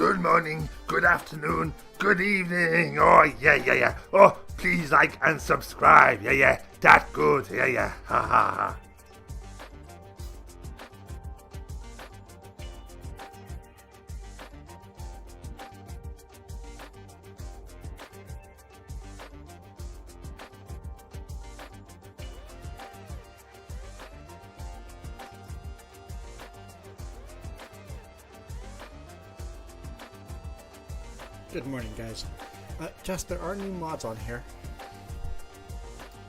good morning, good afternoon, good evening. Oh, yeah. Oh, please like and subscribe. Yeah. That good. Yeah. Ha ha. Good morning, guys. Just there are new mods on here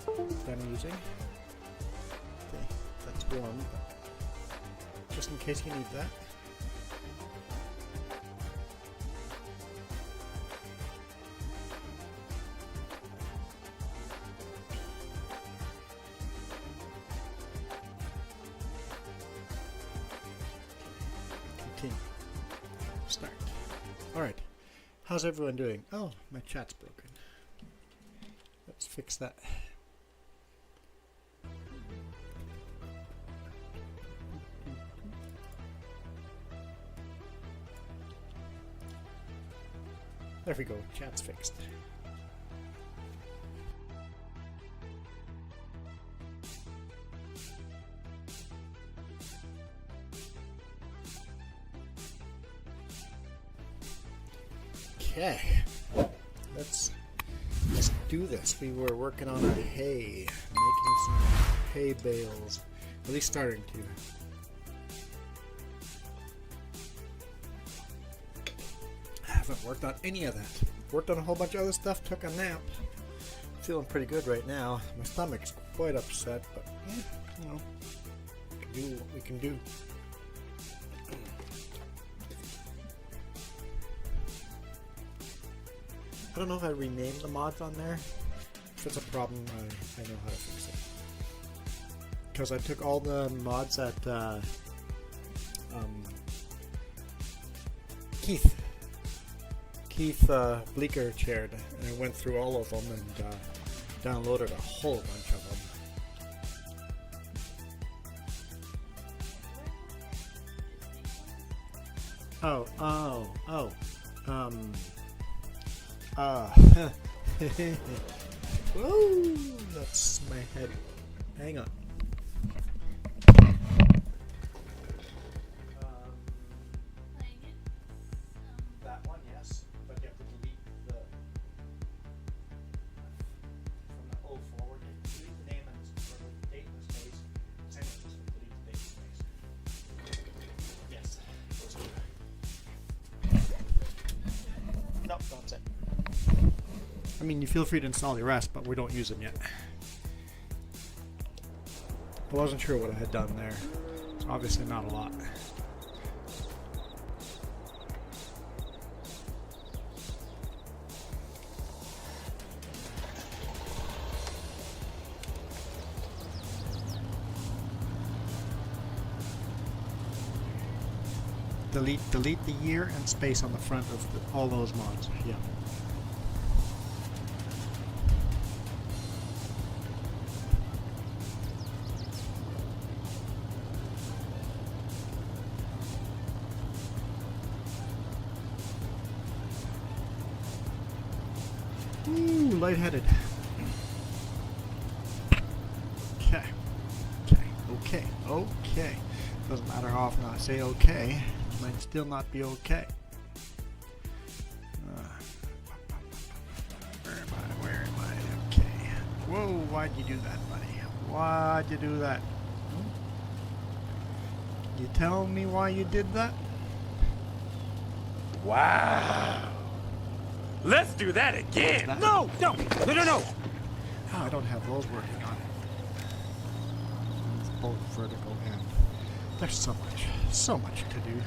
that I'm using. Okay, that's warm, but just in case you need that. Continue. Start. All right. How's everyone doing? Oh, my chat's broken. Let's fix that. There we go, chat's fixed. Okay, let's do this. We were working on our hay, making some hay bales, at least starting to. I haven't worked on any of that. Worked on a whole bunch of other stuff, took a nap. Feeling pretty good right now. My stomach's quite upset, but you know, we can do what we can do. I don't know if I renamed the mods on there. If it's a problem, I know how to fix it. Because I took all the mods that Keith Bleecker chaired, and I went through all of them and downloaded a whole bunch of them. Whoa, that's my head. Hang on. That one, yes, but you have to delete the from the O forward. Delete the name and the date in the space. Same as this one, delete the date in the space. Yes, those two. Nope, that's it. I mean, you feel free to install the rest, but we don't use them yet. I wasn't sure what I had done there. It's obviously not a lot. Delete the year and space on the front of all those mods. Yeah. Ooh, lightheaded. Okay. Doesn't matter how often I say okay. It might still not be okay. Where am I? Okay. Whoa, why'd you do that, buddy? Why'd you do that? You tell me why you did that? Wow. Let's do that again. No. I don't have those working on it. It's both vertical and there's so much to do.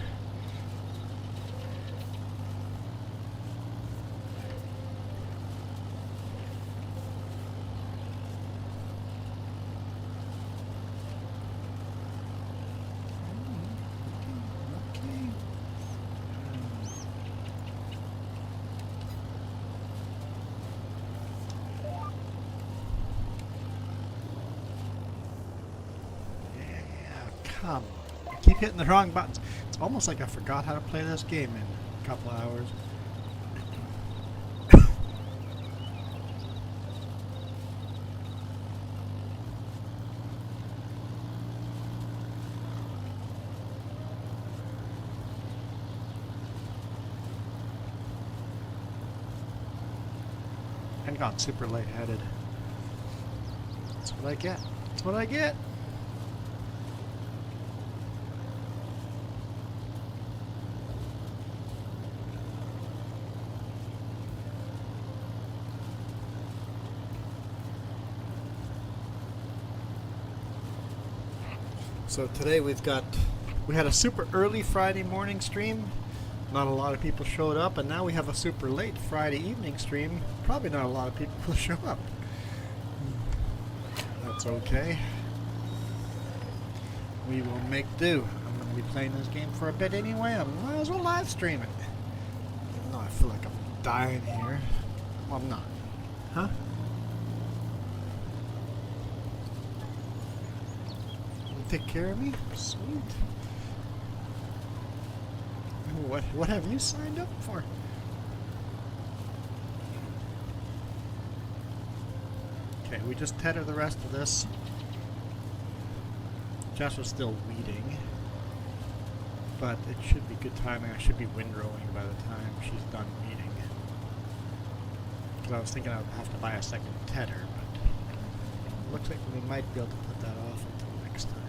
I keep hitting the wrong buttons. It's almost like I forgot how to play this game, and couple hours. And got super lightheaded. That's what I get. That's what I get. So today we had a super early Friday morning stream. Not a lot of people showed up, and now we have a super late Friday evening stream. Probably not a lot of people will show up. That's okay. We will make do. I'm going to be playing this game for a bit anyway. I might as well live stream it. Even though I feel like I'm dying here. Well, I'm not. Huh? Take care of me? Sweet. What have you signed up for? Okay, we just tether the rest of this. Jess was still weeding, but it should be good timing. I should be windrowing by the time she's done weeding. Because I was thinking I would have to buy a second tether, but it looks like we might be able to put that off until next time.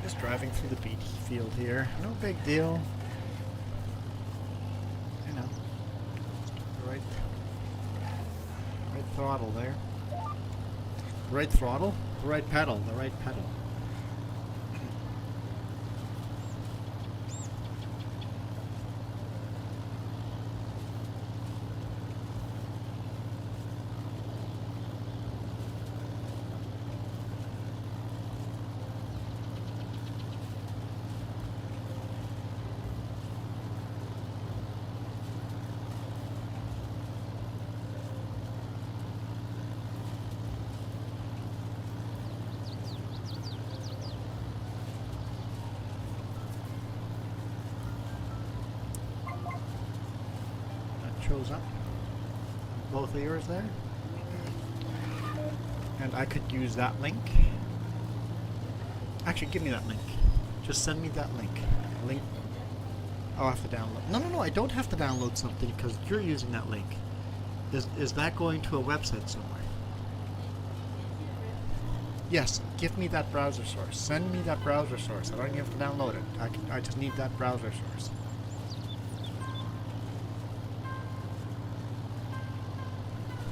Just driving through the beach field here. No big deal. You know, the right throttle there. Right throttle? The right pedal. The right pedal. Shows up. Both of yours there. And I could use that link. Actually, give me that link. Just send me that link. Link. I'll have to download. No, I don't have to download something because you're using that link. Is that going to a website somewhere? Yes, give me that browser source. Send me that browser source. I don't even have to download it. I just need that browser source.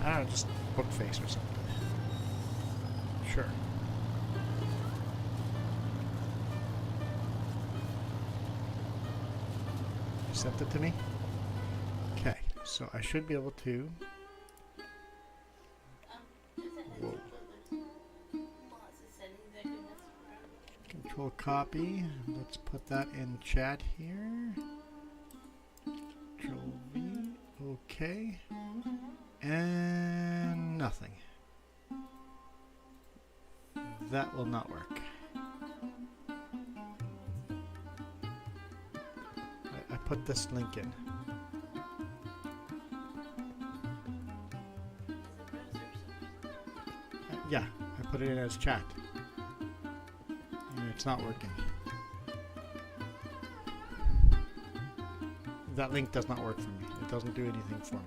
I don't know, just Bookface or something. Sure. You sent it to me? Okay, so I should be able to... Whoa. Control copy. Let's put that in chat here. Control V. Okay. And nothing. That will not work. I put this link in. Yeah, I put it in as chat. And it's not working. That link does not work for me. It doesn't do anything for me.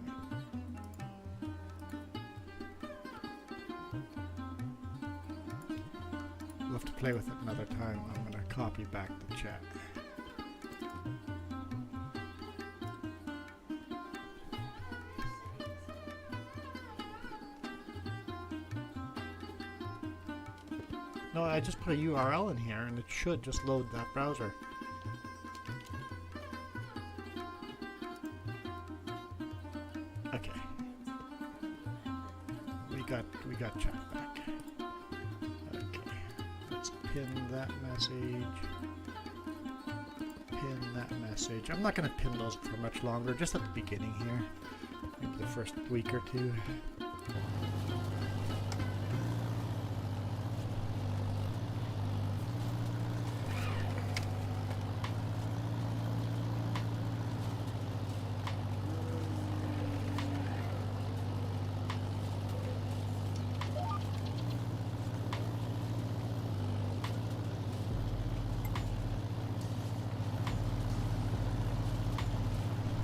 We'll have to play with it another time. I'm going to copy back the chat. No, I just put a URL in here and it should just load that browser. Okay. We got chat back. Okay. Let's pin that message. Pin pin that message. I'm not going to pin those for much longer, just at the beginning here. Maybe the first week or two.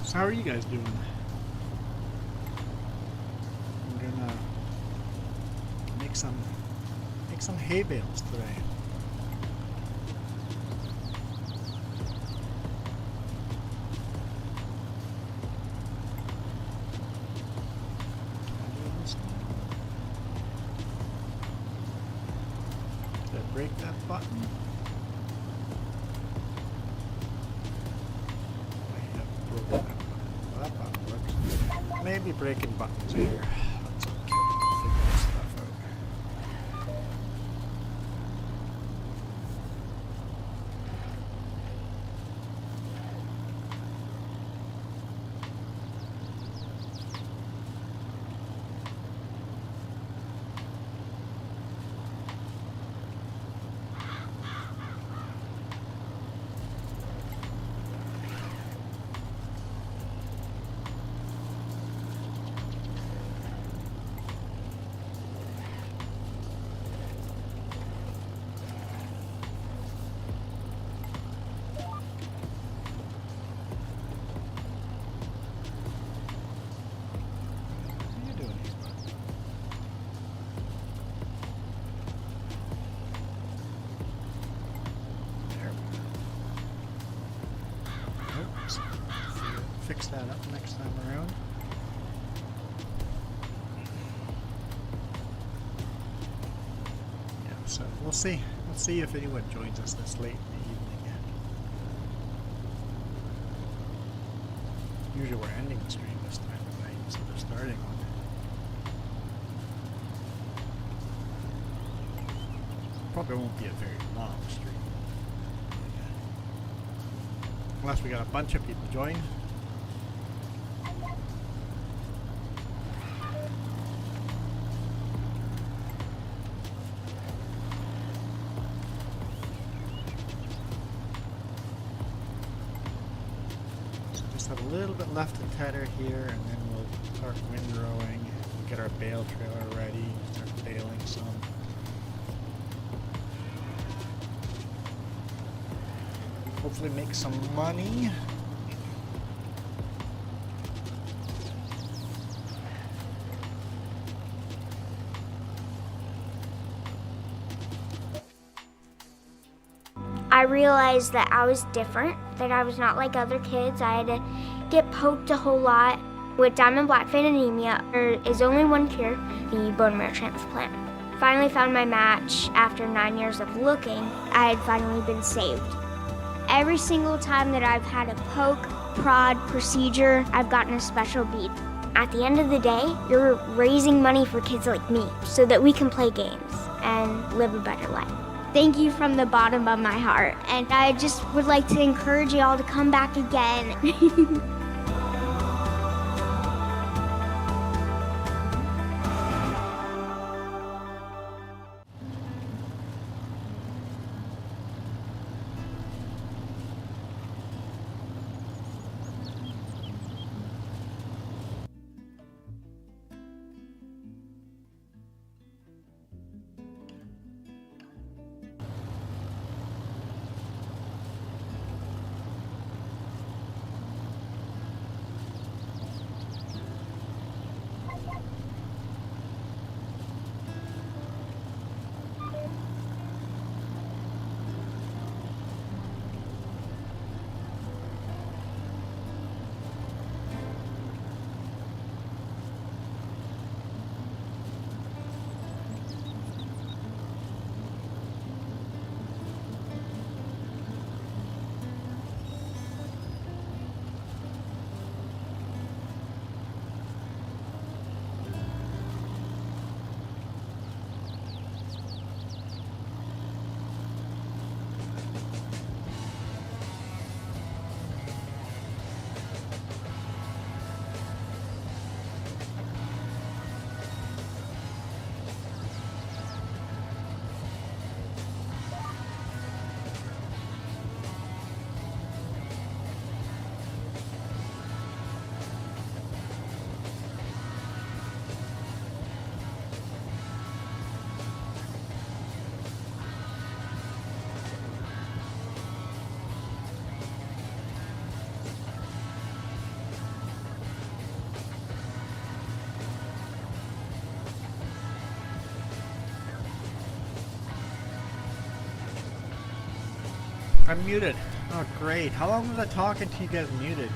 So how are you guys doing? I'm gonna make some hay bales today. Did I break that button? I have broken that button. Well, that button works. Maybe breaking buttons here. That's okay. We'll figure this stuff out. Fix that up next time around. Yeah, so we'll see. We'll see if anyone joins us this late in the evening. Usually we're ending the stream this time of night, so they're starting one. Probably won't be a very long stream. Unless we got a bunch of people join. A little bit left to tether here, and then we'll start windrowing. We'll get our bale trailer ready, start baling some. Hopefully make some money. I realized that I was different, that I was not like other kids. I had to get poked a whole lot. With diamond black vein anemia, there is only one cure, the bone marrow transplant. Finally found my match after 9 years of looking. I had finally been saved. Every single time that I've had a poke, prod, procedure, I've gotten a special bead. At the end of the day, you're raising money for kids like me so that we can play games and live a better life. Thank you from the bottom of my heart, and I just would like to encourage you all to come back again. I'm muted. Oh, great. How long was I talking to you guys muted?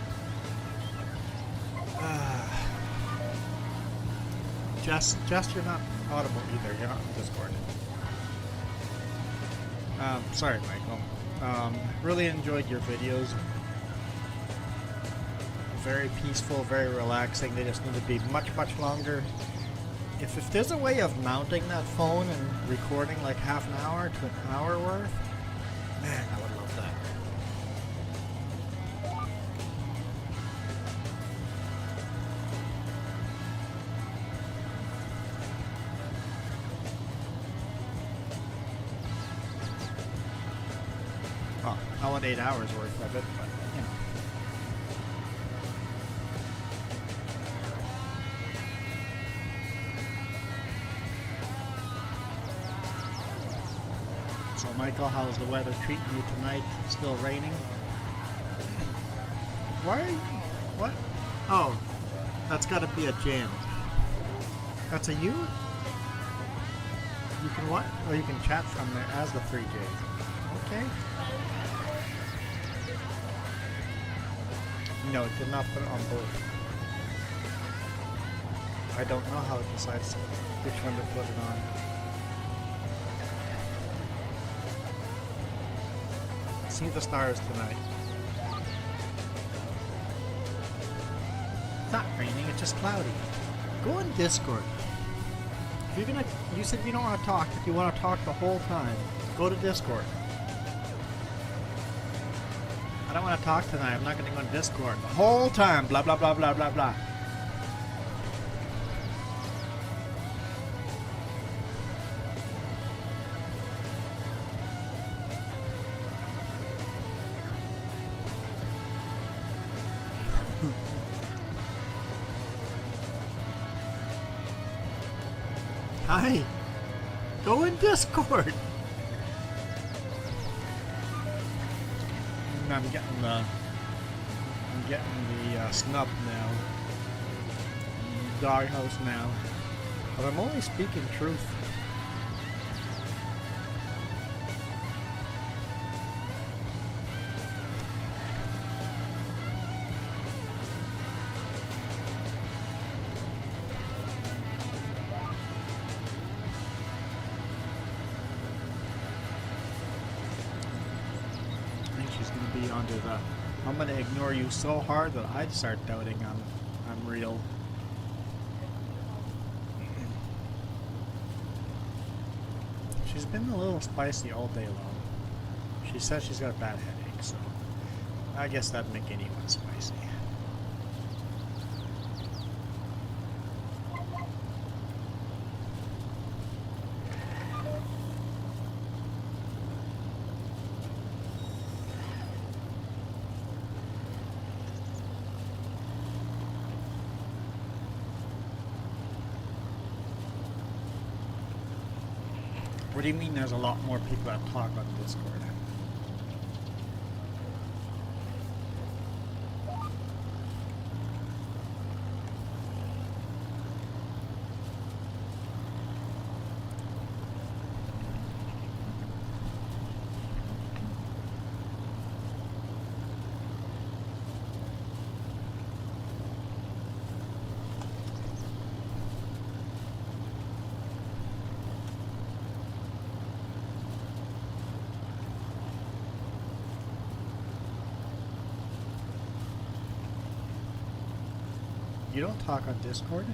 Jess, you're not audible either. You're not in Discord. Sorry, Michael. Really enjoyed your videos. Very peaceful, very relaxing. They just need to be much, much longer. If there's a way of mounting that phone and recording like half an hour to an hour worth, man, I would love that. Well, I want 8 hours worth of it, but you know. So Michael, how's the weather treating you tonight? Still raining? Why? What? Oh, that's got to be a jam. That's a you? You can what? Oh, you can chat from there as the 3J. Okay. No, it did not put it on both. I don't know how it decides which one to put it on. See the stars tonight. It's not raining, it's just cloudy. Go in Discord. If you're gonna, you said you don't want to talk. If you want to talk the whole time, go to Discord. I don't want to talk tonight. I'm not gonna go in Discord the whole time. Blah blah blah blah blah blah. Hi! Go in Discord! I'm getting the snub now. Doghouse now. But I'm only speaking truth. I'm gonna ignore you so hard that I'd start doubting I'm real. She's been a little spicy all day long. She says she's got a bad headache, so I guess that'd make anyone spicy. What do you mean there's a lot more people that talk on Discord? You don't talk on Discord?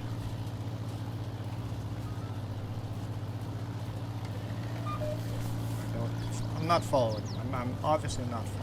I'm not following. I'm obviously not following.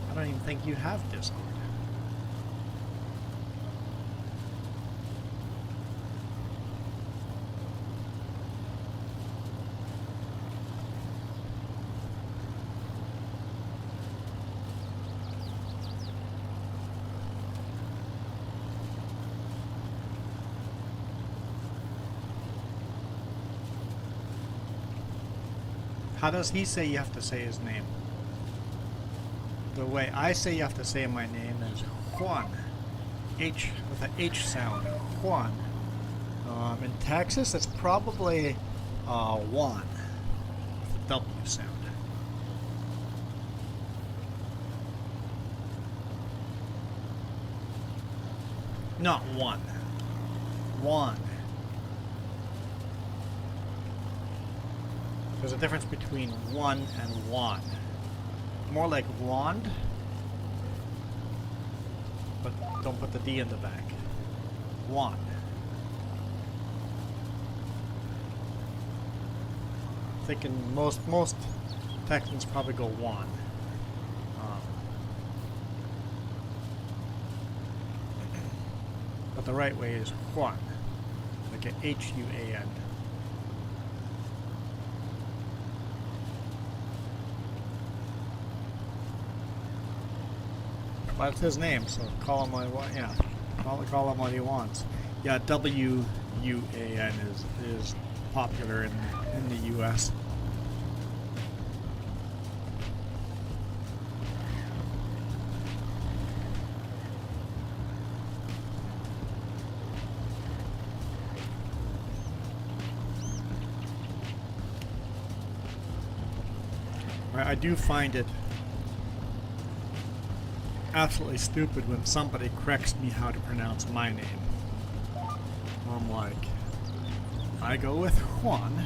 I don't even think you have Discord. How does he say you have to say his name? The way I say you have to say my name is Juan. H with an H sound. Juan. In Texas, it's probably Juan with a W sound. Not one. Juan. There's a difference between one and wand. More like wand, but don't put the D in the back. Wand. Thinking most Texans probably go wand. But the right way is Juan, like a H-U-A-N. That's his name, so call him what? Yeah, call him what he wants. Yeah, W-U-A-N is popular in the U.S. I do find it absolutely stupid when somebody corrects me how to pronounce my name. I'm like, I go with Juan,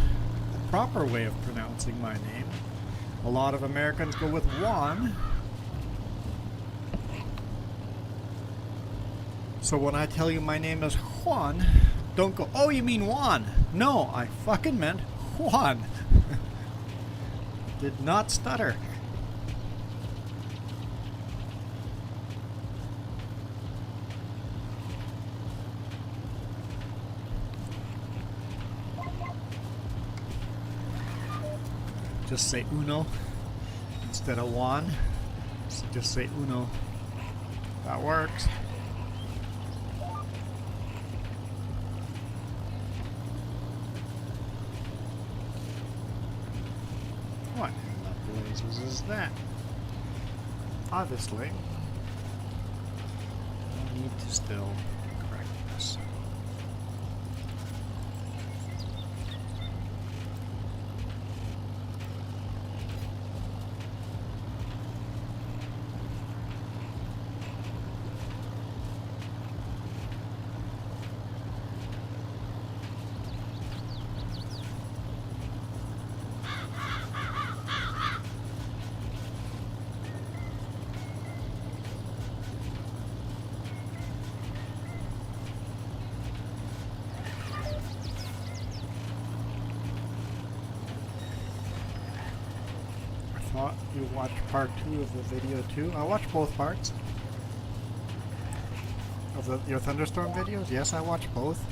the proper way of pronouncing my name. A lot of Americans go with Juan. So when I tell you my name is Juan, don't go, oh, you mean Juan. No, I fucking meant Juan. Did not stutter. Just say uno instead of Juan. So just say uno. That works. What in the blazes is that? Obviously, I need to still correct this. You watched part 2 of the video too. I watched both parts of your thunderstorm videos. Yes, I watched both.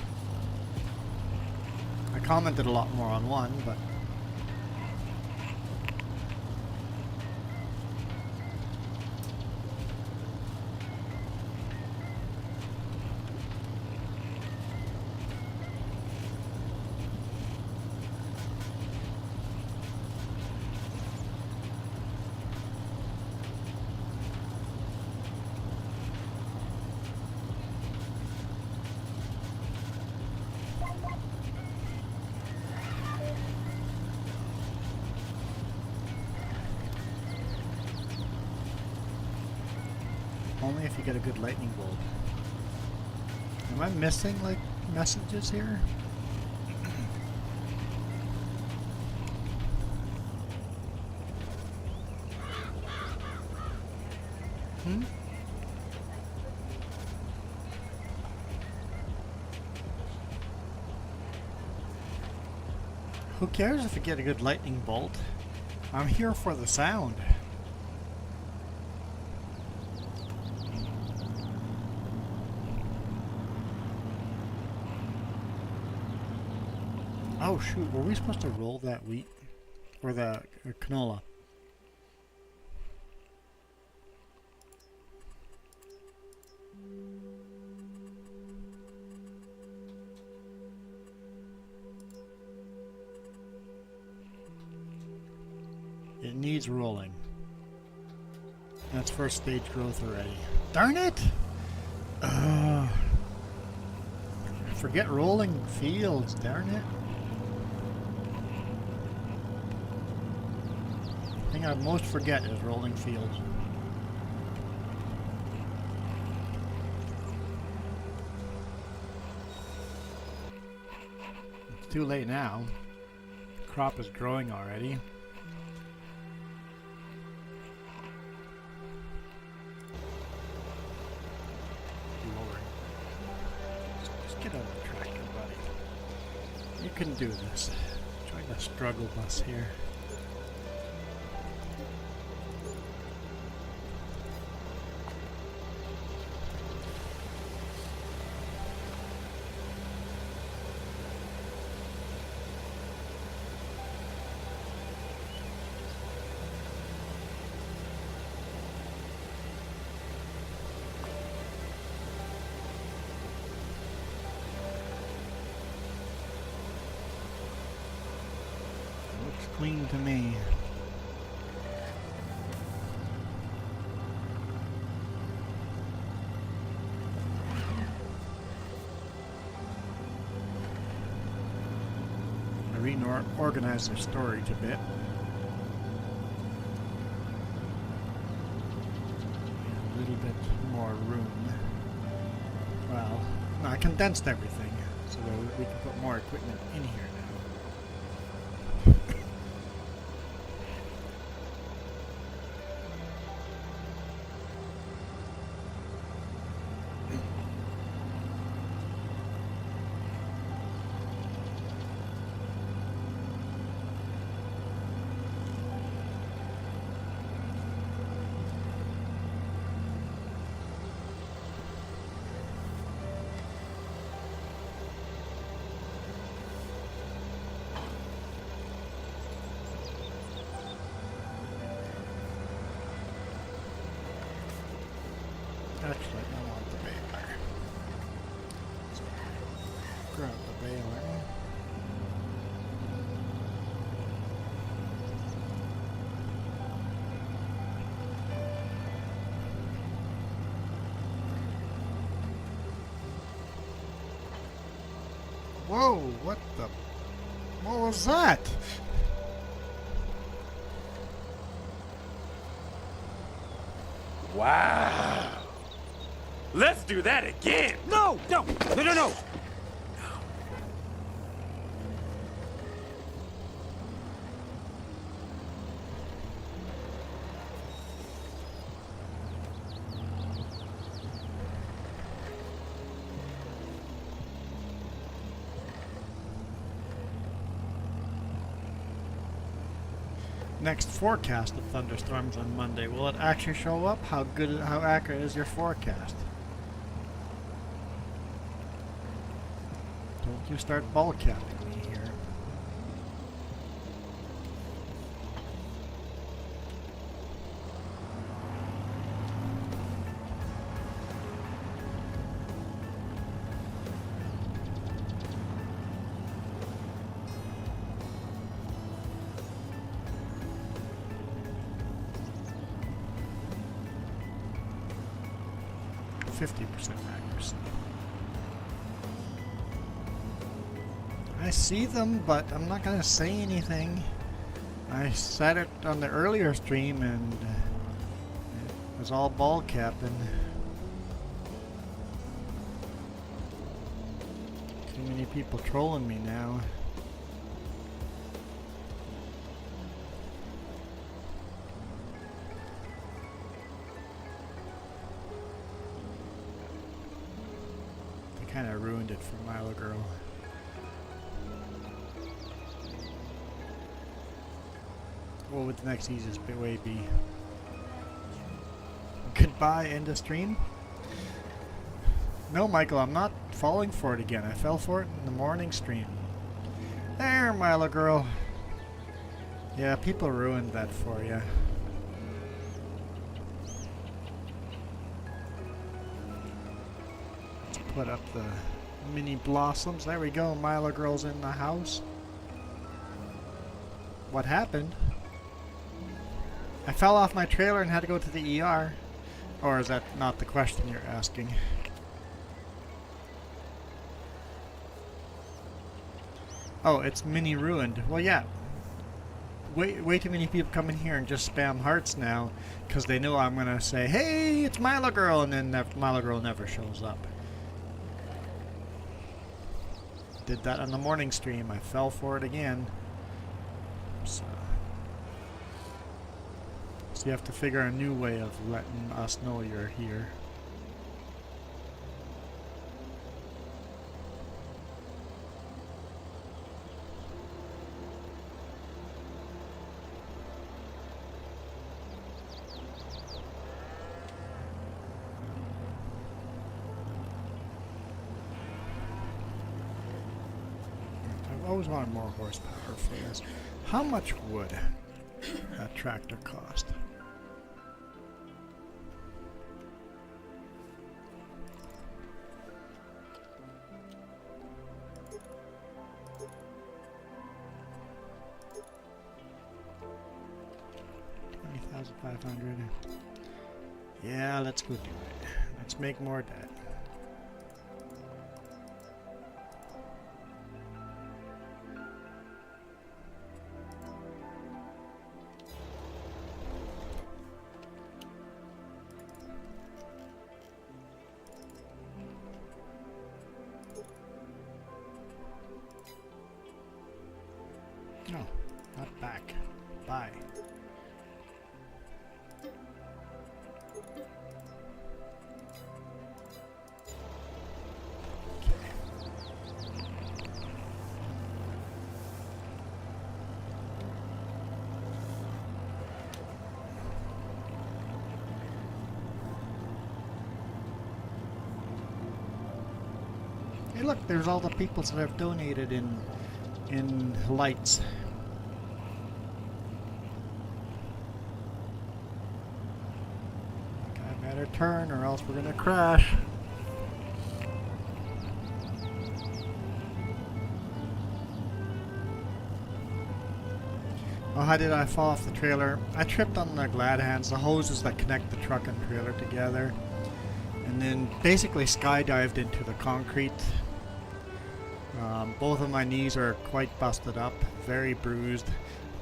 I commented a lot more on one, but only if you get a good lightning bolt. Am I missing like messages here? Who cares if you get a good lightning bolt? I'm here for the sound. Oh shoot, were we supposed to roll that wheat? Or the canola? it needs rolling. That's first stage growth already. Darn it! Forget rolling fields, darn it. The thing I most forget is rolling fields. It's too late now. The crop is growing already. Get out of the tractor, buddy. You can do this. Join the struggle bus here. Clean to me. I reorganized their storage a bit. A little bit more room. Well, no, I condensed everything so that we can put more equipment in here now. Actually, I want the baler. So, grab the baler. Whoa, what was that? Wow. Let's do that again. No. Next forecast of thunderstorms on Monday. Will it actually show up? How accurate is your forecast? Don't you start ball capping me here. %50 accuracy. I see them, but I'm not going to say anything. I said it on the earlier stream and it was all ball capping. Too many people trolling me now. Kind of ruined it for Milo Girl. What would the next easiest way be? Goodbye, end of stream? No, Michael, I'm not falling for it again. I fell for it in the morning stream. There, Milo Girl. Yeah, people ruined that for you. Put up the mini blossoms. There we go. Milo Girl's in the house. What happened? I fell off my trailer and had to go to the ER. Or is that not the question you're asking? Oh, it's mini ruined. Well, yeah. Way too many people come in here and just spam hearts now because they know I'm gonna say, "Hey, it's Milo Girl," and then Milo Girl never shows up. Did that on the morning stream. I fell for it again. So you have to figure a new way of letting us know you're here. I've always wanted more horsepower for this. How much would that tractor cost? $20,500. Yeah, let's go do it. Let's make more debt. No, not back. Bye. Hey, look, there's all the people that have donated in lights. I better turn or else we're gonna crash. Well, how did I fall off the trailer? I tripped on the glad hands, the hoses that connect the truck and trailer together, and then basically skydived into the concrete. Both of my knees are quite busted up, very bruised,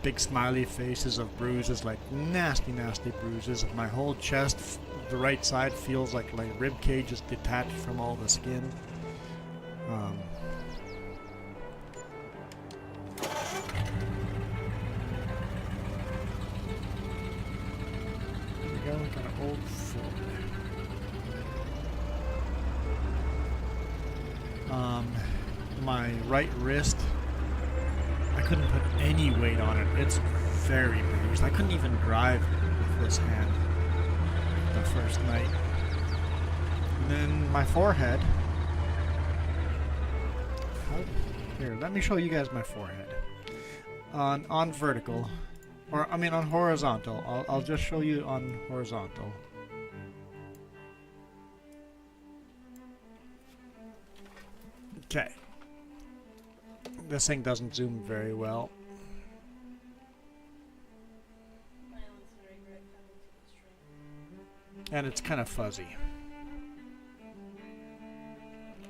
big smiley faces of bruises, like nasty, nasty bruises. My whole chest, the right side, feels like my rib cage is detached from all the skin. Here we go, got an old Ford. My right wrist, I couldn't put any weight on it. It's very bruised. I couldn't even drive with this hand the first night. And then my forehead. Here, let me show you guys my forehead. On vertical, or I mean on horizontal. I'll just show you on horizontal. Okay. This thing doesn't zoom very well. And it's kind of fuzzy.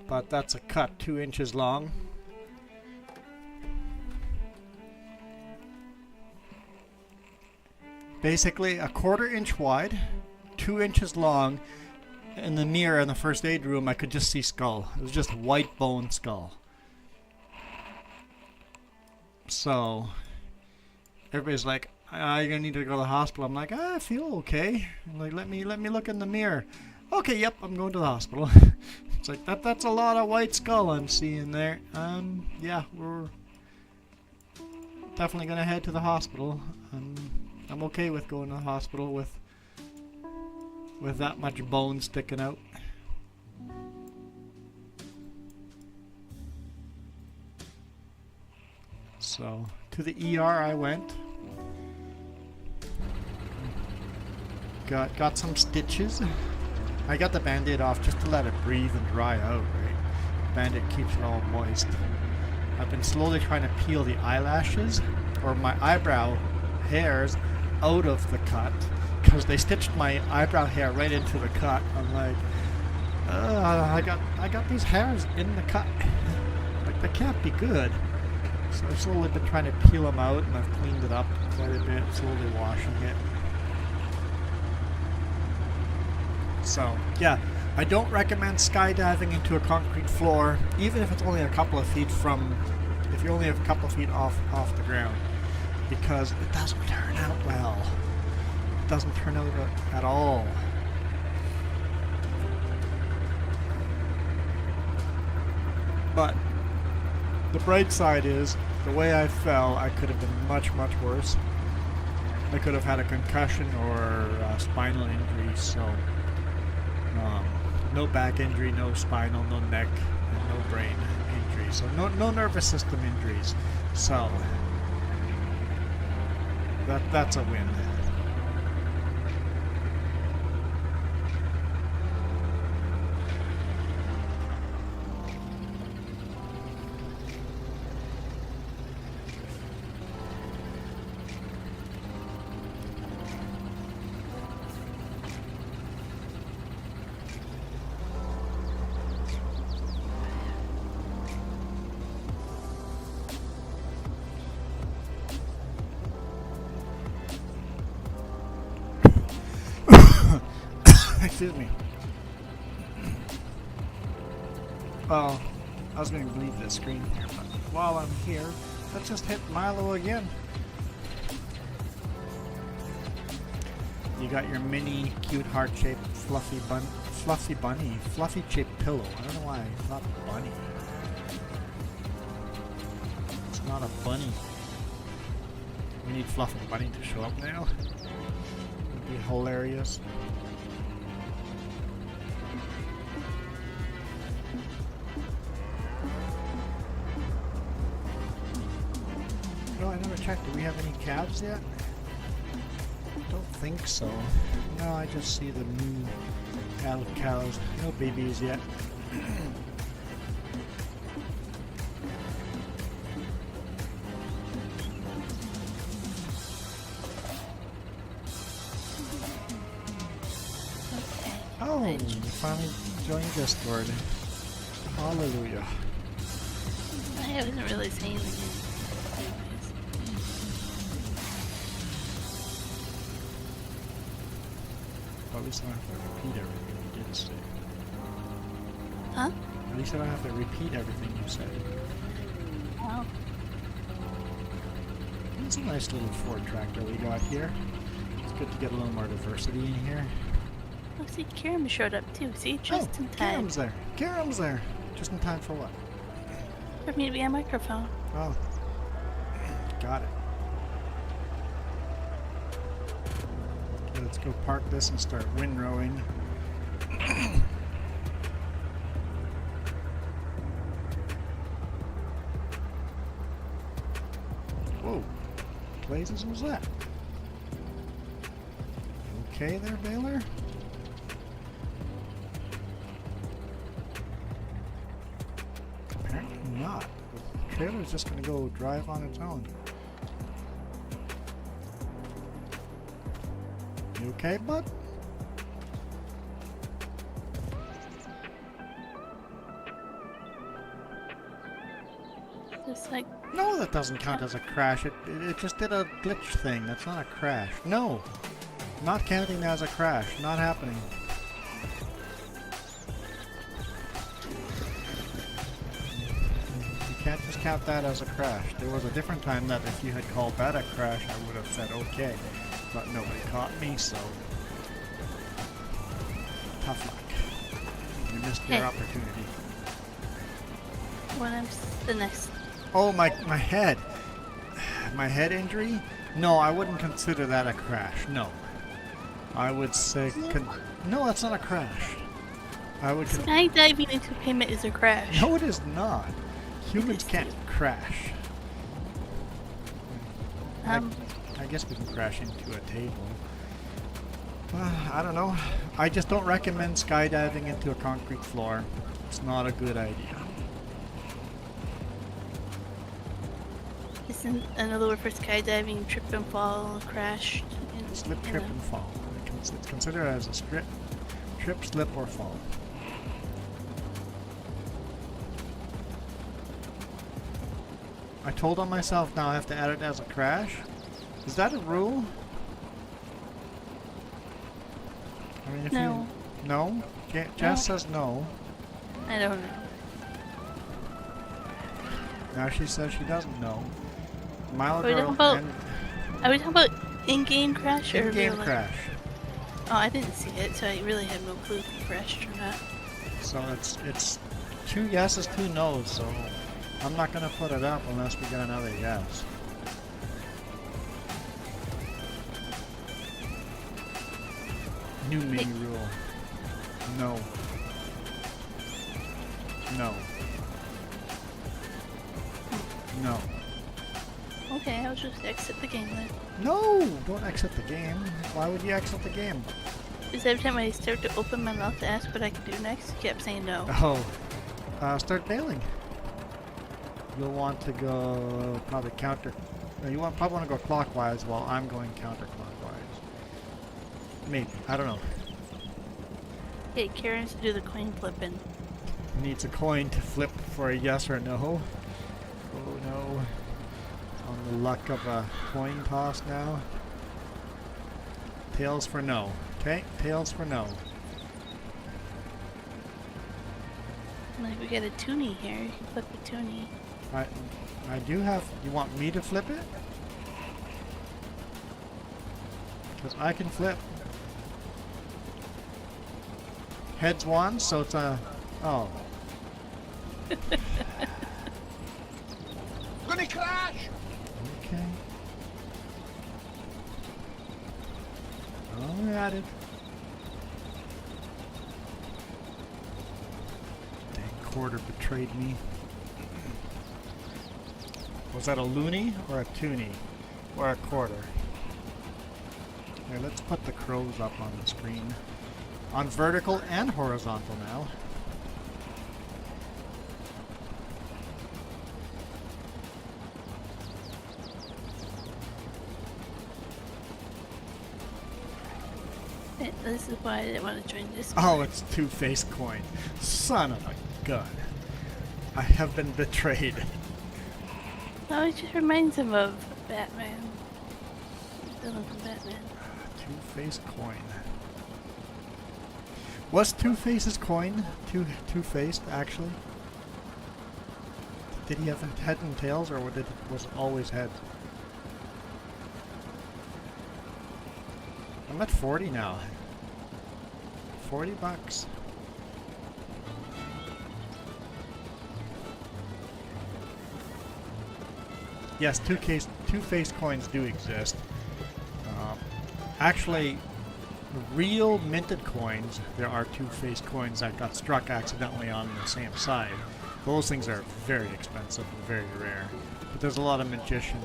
But that's a cut 2 inches long. Basically a 1/4 inch wide, 2 inches long. In the mirror in the first aid room I could just see skull. It was just white bone skull. So everybody's like, you're gonna need to go to the hospital. I'm like, I feel okay. I'm like, let me look in the mirror. Okay, yep, I'm going to the hospital. It's like that's a lot of white skull I'm seeing there. Yeah, we're definitely gonna head to the hospital. I'm okay with going to the hospital with that much bone sticking out. So to the ER I went. Got some stitches. I got the band-aid off just to let it breathe and dry out, right? Band-aid keeps it all moist. I've been slowly trying to peel the eyelashes or my eyebrow hairs out of the cut because they stitched my eyebrow hair right into the cut. I'm like, I got these hairs in the cut. Like, they can't be good. So I've slowly been trying to peel them out, and I've cleaned it up quite a bit, slowly washing it. So, yeah, I don't recommend skydiving into a concrete floor, even if it's only a couple of feet from, if you're only a couple of feet off the ground, because it doesn't turn out well. It doesn't turn out at all. But the bright side is, the way I fell, I could have been much, much worse. I could have had a concussion or a spinal injury, so no back injury, no spinal, no neck, and no brain injury. So no nervous system injuries. So that's a win. Excuse me. Well, I was going to leave the screen here, but while I'm here, let's just hit Milo again. You got your mini, cute, heart-shaped, fluffy bunny, fluffy-shaped pillow. I don't know why it's not bunny. It's not a bunny. We need Fluffy Bunny to show up now. It'd be hilarious. No, I never checked. Do we have any calves yet? I don't think so. No, I just see the new adult cows. No babies yet. Oh, you finally joined Discord. Hallelujah. I wasn't really saying anything. At least I don't have to repeat everything you did say. Huh? At least I don't have to repeat everything you said. Oh. It's a nice little Ford tractor we got here. It's good to get a little more diversity in here. Oh, see, Kiram showed up too. See, just in time. Kiram's there. Kiram's there. Just in time for what? For me to be a microphone. Oh. Got it. Okay, let's go park this and start windrowing. Whoa. Blazes was that? Okay there, Baylor? Apparently not. The trailer's just gonna go drive on its own. You okay, bud? Just like, No, that doesn't count as a crash. It just did a glitch thing. That's not a crash. No. Not counting as a crash. Not happening. You can't just count that as a crash. There was a different time that if you had called that a crash, I would have said okay. But nobody caught me, so tough luck. You missed your Hey. opportunity. when I'm the next. Oh, my head. My head injury? No, I wouldn't consider that a crash. No. I would say... no, that's not a crash. I would... Skydiving into payment is a crash. no, it is not. Humans can't crash. I guess we can crash into a table. I don't know. I just don't recommend skydiving into a concrete floor. It's not a good idea. Isn't another word for skydiving trip and fall, crash? Slip, trip, and fall. It's considered as a trip, slip, or fall. I told on myself now I have to add it as a crash. Is that a rule? I mean, if No. you... No? Jess says no. I don't know. Now she says she doesn't know. Mile Are we talking about in-game crash or in-game real life? crash. Oh, I didn't see it, so I really had no clue if it crashed or not. So it's 2 yeses, 2 nos, so I'm not gonna put it up unless we get another yes. New mini rule. No. No. No. Okay, I'll just exit the game then. No! Don't exit the game. Why would you exit the game? Because every time I start to open my mouth to ask what I can do next, it kept saying no. Oh. Start bailing. You'll want to go probably counter. Probably want to go clockwise while I'm going counterclockwise. Maybe. I don't know. Okay, Karen's to do the coin flipping. Needs a coin to flip for a yes or no. Oh no. On the luck of a coin toss now. Tails for no. Okay, tails for no. Like we got a toonie here. You can flip the toonie. I do have... You want me to flip it? Because I can flip. Heads one, so it's a... Oh. Gonna crash! Okay. Oh, we're at it. Dang quarter betrayed me. Was that a loony or a toonie? Or a quarter? Here, let's put the crows up on the screen. On vertical and horizontal now. This is why I didn't want to join this. Oh, it's two-faced coin. Son of a gun. I have been betrayed. Oh, it just reminds him of Batman. Villain from Batman. Two-faced coin. Was Two-Face's coin two-faced, actually? Did he have head and tails, or was it always head? I'm at 40 now. $40. Yes, two-faced coins do exist. Actually, real minted coins, there are two-faced coins that got struck accidentally on the same side. Those things are very expensive and very rare. But there's a lot of magician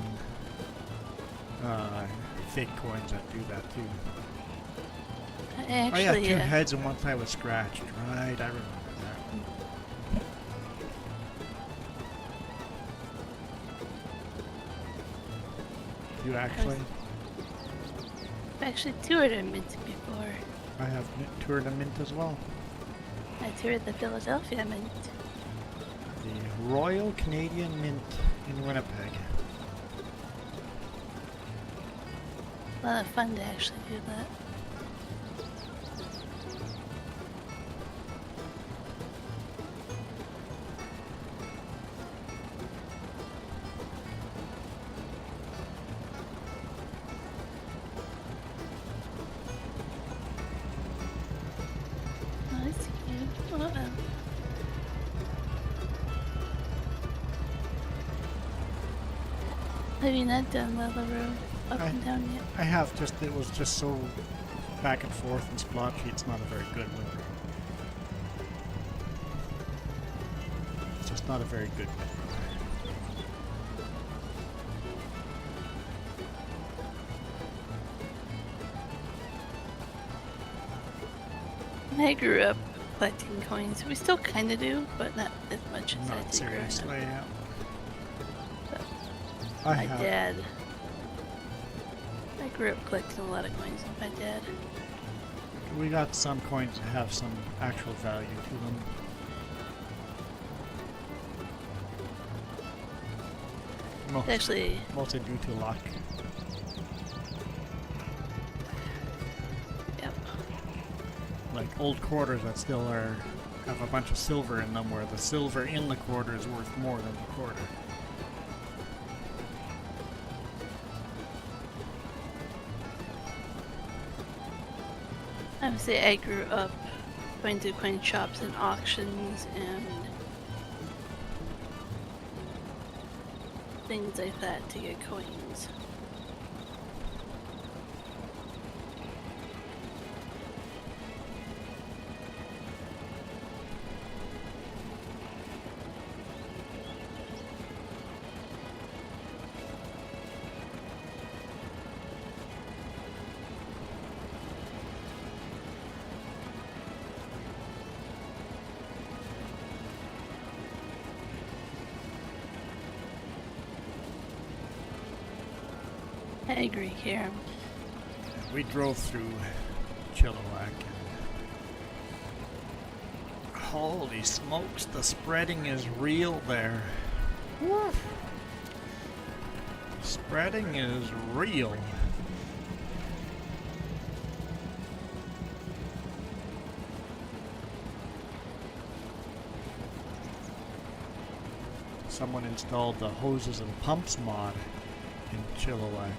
fake coins that do that too. Actually, oh yeah, two heads and one side was scratched. Right, I remember that. You actually? I've actually toured a mint before. I have toured a mint as well. I toured the Philadelphia Mint. The Royal Canadian Mint in Winnipeg. A lot of fun to actually do that. Oh, that's cute. Uh-oh. Have you not done the road up and down yet? I have, it was just so back and forth and splotchy, it's not a very good one. It's just not a very good one. I grew up collecting coins. We still kind of do, but not as much as I Not did growing up. seriously, yeah. So, I my have. dad grew up collecting a lot of coins with my dad. We got some coins that have some actual value to them. Actually, Mostly due to luck. yep. Like old quarters that still have a bunch of silver in them, where the silver in the quarter is worth more than the quarter. I would say I grew up going to coin shops and auctions and things like that to get coins. I agree here. We drove through Chilliwack and holy smokes, the spreading is real there. Woo. Spreading is real. Someone installed the hoses and pumps mod in Chilliwack.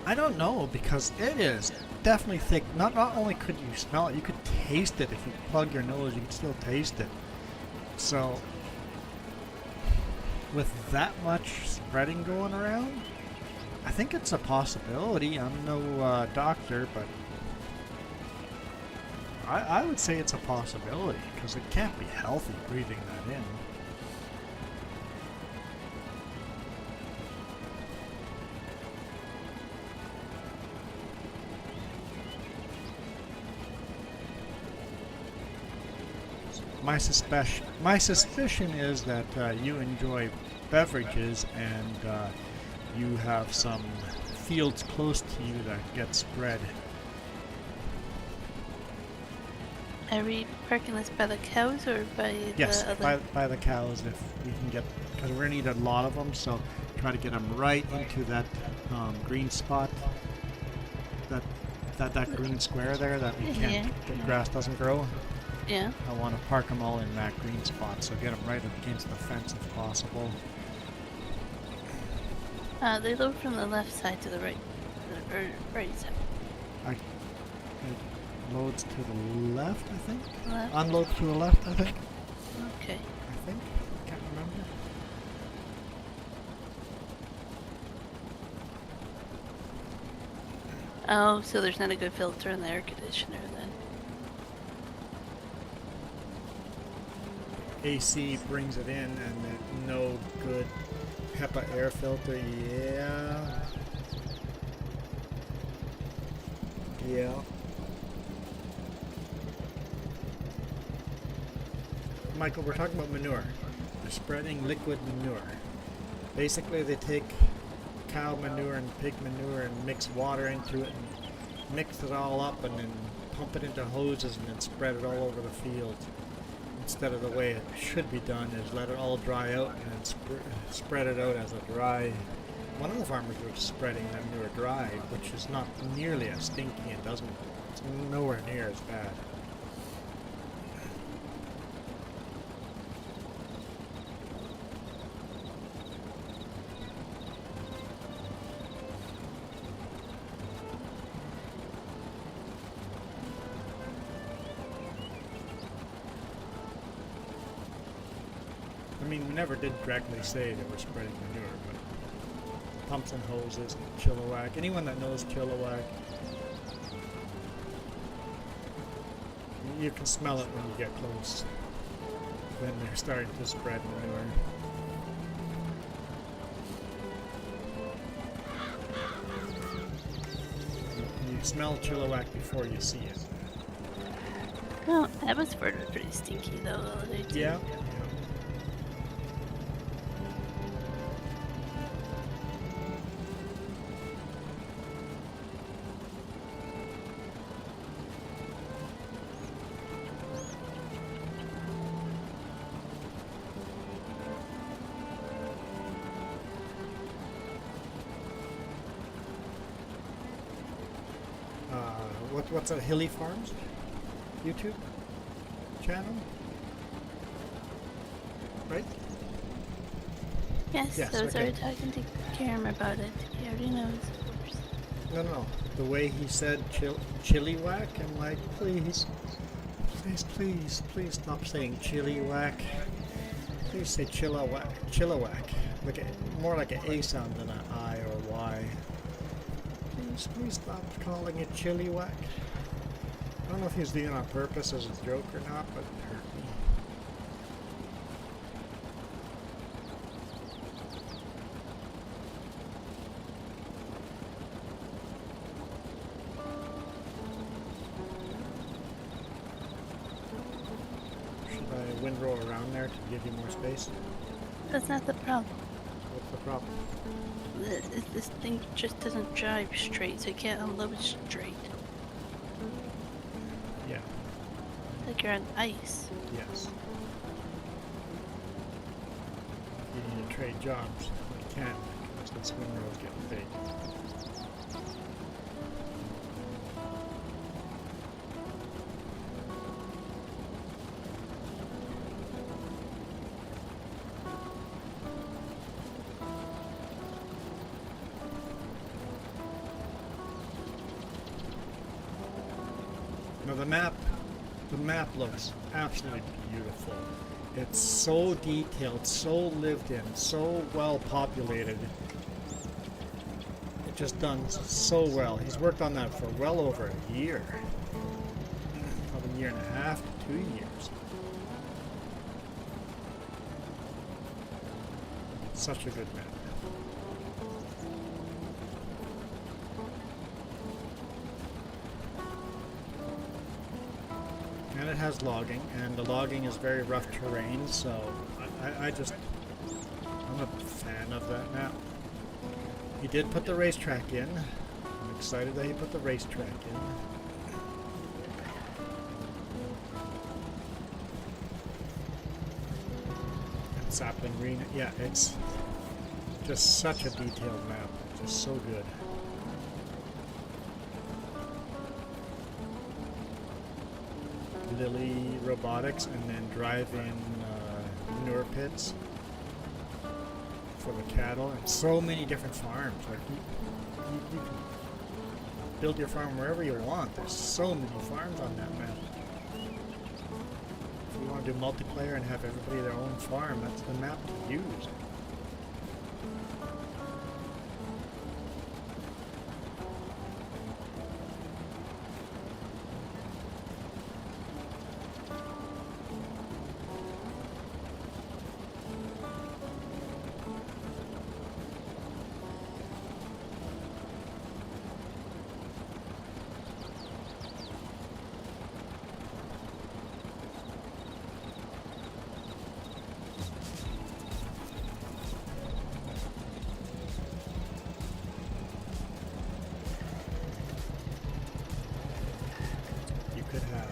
I don't know, because it is definitely thick. Not only could you smell it, you could taste it. If you plug your nose, you could still taste it. So, with that much spreading going around, I think it's a possibility. I'm no doctor, but I would say it's a possibility, because it can't be healthy breathing that in. My suspicion is that you enjoy beverages and you have some fields close to you that get spread. Are we parking this by the cows or by Yes, the other? by the cows if we can get, because we're going to need a lot of them, so try to get them right into that green spot, that green square there that we can't, the grass doesn't grow. Yeah. I want to park them all in that green spot, so get them right up against the fence if possible. They load from the left side to the right, or right side. It loads to the left, I think. Left. Unloads to the left, I think. Okay. I think. Can't remember. Oh, so there's not a good filter in the air conditioner then. AC brings it in, and no good HEPA air filter. Yeah. Yeah. Michael, we're talking about manure. They're spreading liquid manure. Basically, they take cow manure and pig manure and mix water into it and mix it all up and then pump it into hoses and then spread it all over the field. Instead of the way it should be done is let it all dry out and then spread it out as a dry. One of the farmers was spreading that manure dry, which is not nearly as stinky and it's nowhere near as bad. mean, we never did directly say that we're spreading manure, but pumps and hoses, and Chilliwack. Anyone that knows Chilliwack, you can smell it when you get close. When they're starting to spread manure. You smell Chilliwack before you see it. Well, Abbotsford was pretty stinky though the other day too. Yeah. What's that, Hilly Farms YouTube channel? Right? Yes, Yes, I was okay. already talking to Karen about it. He already knows, of course. No. The way he said Chilliwack, I'm like, please stop saying Chilliwack. Please say Chilliwack. Like more like an A sound than an I or Y. Please stop calling it Chilliwack. I don't know if he's doing it on purpose as a joke or not, but it hurt me. Should I windrow around there to give you more space? That's not the problem. What's the problem? This thing just doesn't drive straight, so you can't unload it straight. Yeah. Like you're on ice. Yes. You need to trade jobs. You can't because this windrow's getting big. Now the map looks absolutely beautiful. It's so detailed, so lived in, so well populated. It's just done so well. He's worked on that for well over a year. Probably a year and a half to 2 years. Such a good map. And it has logging, and the logging is very rough terrain, so I'm a fan of that map. He did put the racetrack in. I'm excited that he put the racetrack in. And Sapling Green, yeah, it's just such a detailed map, just so good. Lily Robotics, and then drive-in manure pits for the cattle, and so many different farms. Like you can build your farm wherever you want. There's so many farms on that map. If you want to do multiplayer and have everybody their own farm, that's the map to use. Could have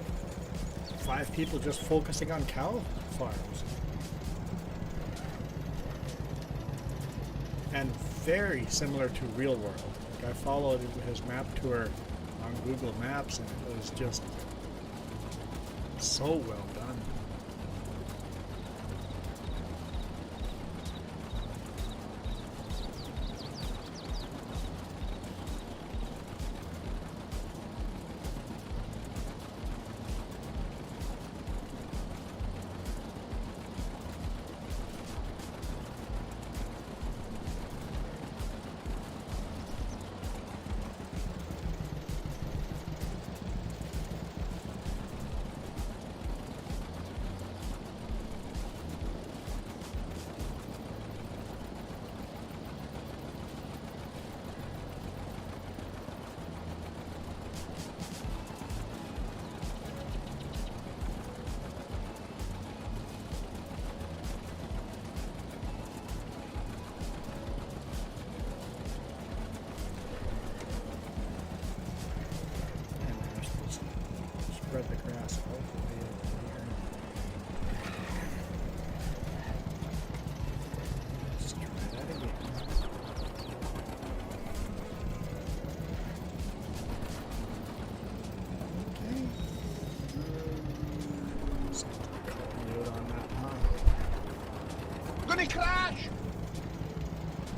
5 people just focusing on cow farms. And very similar to Real World. Like I followed his map tour on Google Maps, and it was just so well done. gonna crash!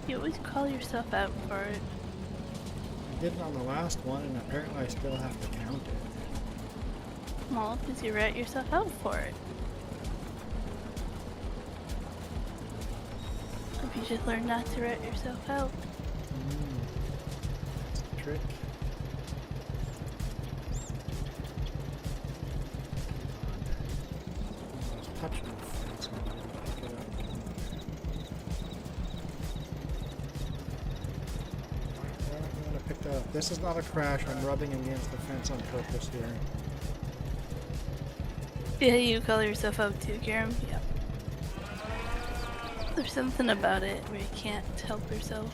You always call yourself out for it. I did it on the last one, and apparently I still have to count it. Well, because you rat yourself out for it. If you should learn not to rat yourself out. That's the trick. I was touching the fence and I didn't pick it up. Why don't you want to pick that up? This is not a crash. I'm rubbing against the fence on purpose here. Yeah, you call yourself out too, Karen. Yep. There's something about it where you can't help yourself.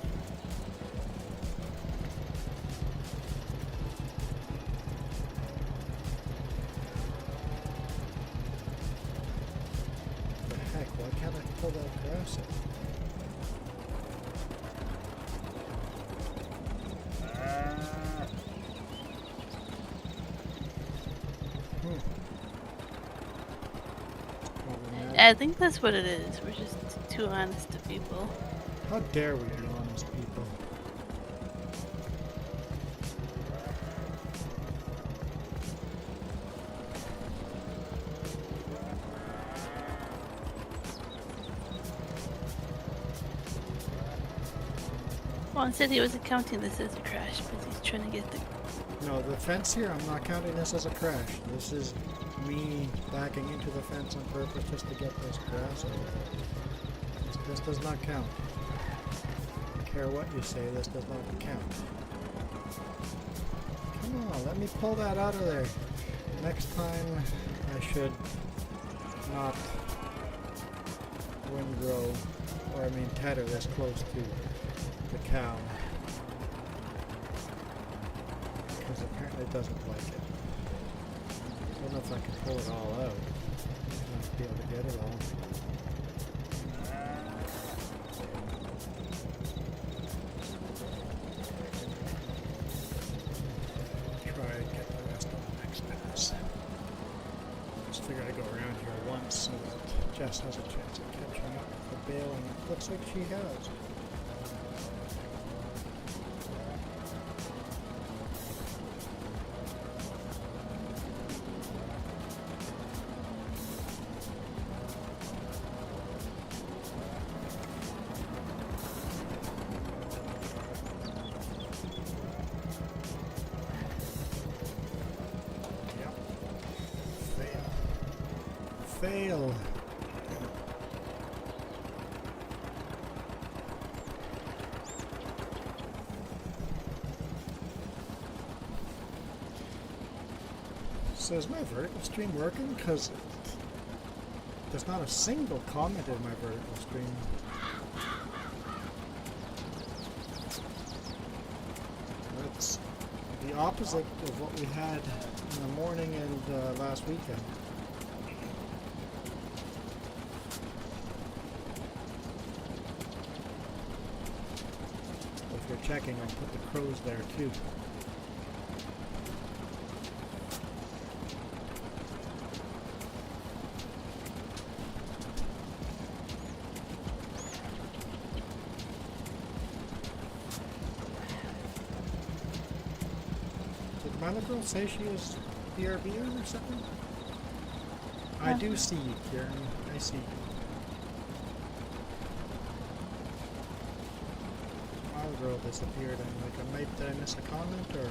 What the heck? Why can't I pull that grass up? I think that's what it is. We're just too honest to people. How dare we be honest people? Well, instead he wasn't counting this as a crash because he's trying to get the... No, the fence here, I'm not counting this as a crash. This is me backing into the fence on purpose just to get this grass over. This does not count. I don't care what you say, this does not count. Come on, let me pull that out of there. Next time, I should not windrow, or I mean tether this close to the cow. Because apparently it doesn't like it. I don't know if I can pull it all out. I might be able to get it all. Try and get the rest on the next pass. Just figured I'd go around here once so that Jess has a chance of catching up with the bale, and it looks like she has. Fail. So is my vertical stream working? Because there's not a single comment in my vertical stream. That's the opposite of what we had in the morning and last weekend. If you're checking, I'll put the crows there too. Did Milo Girl say she was BRB or something? I do see you, Kieran. I see you. Girl disappeared. I'm like, did I miss a comment or?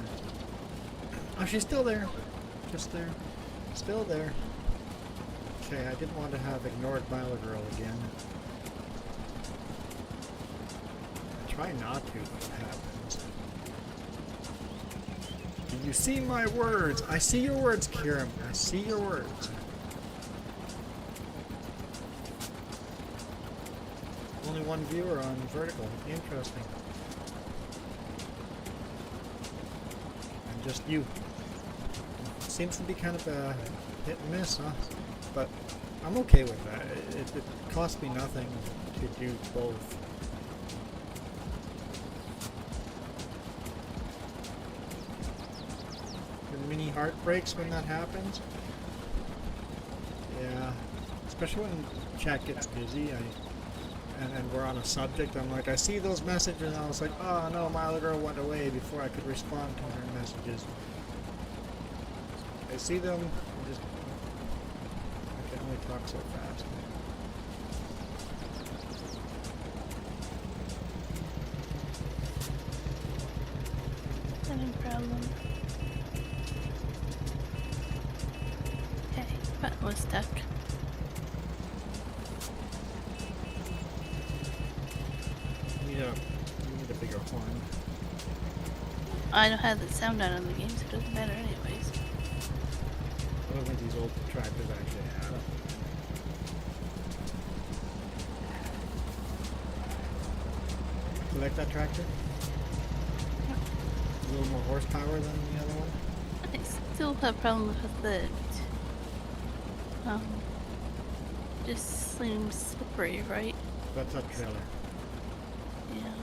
Oh, she's still there. Just there. Still there. Okay, I didn't want to have ignored Milo Girl again. I try not to, but it happens. Do you see my words? I see your words, Kieran. I see your words. Only one viewer on vertical. Interesting. Just you. Seems to be kind of a hit and miss, huh? But I'm okay with that. It costs me nothing to do both. The mini heartbreaks when that happens. Yeah. Especially when chat gets busy, and we're on a subject, I'm like, I see those messages, and I was like, oh no, my little girl went away before I could respond to her messages. I see them, and just, I can only talk so fast. No problem. Okay, button was stuck. You need a bigger horn. I don't have the sound out on the game, so it doesn't matter anyways. I don't think these old tractors actually have it. You like that tractor? Yeah. A little more horsepower than the other one? I still have problems with it. Just seems slippery, right? That's a trailer. Yeah.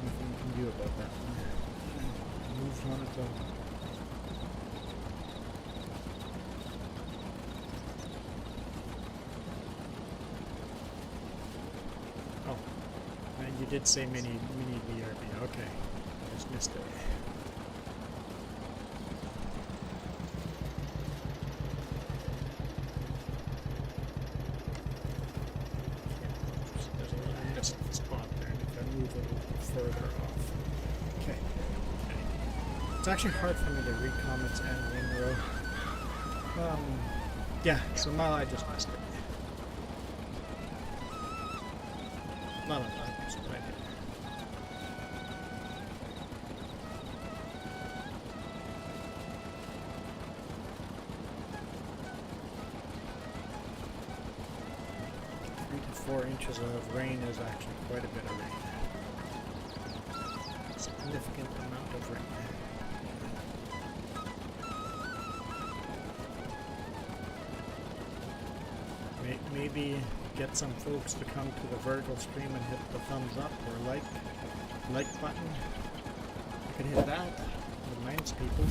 Nothing you can do about that. It moves on its own. Oh, and you did say mini BRB. Okay, I just missed it. There's a little missed spot there. If I move a little further off. Okay. It's actually hard for me to read comments and win row. Yeah, so now I just missed it. No, it's right here. Three to 4 inches of rain is actually quite a bit of rain. Significant amount of rain. Maybe get some folks to come to the vertical stream and hit the thumbs up or like button. You can hit that. It reminds people.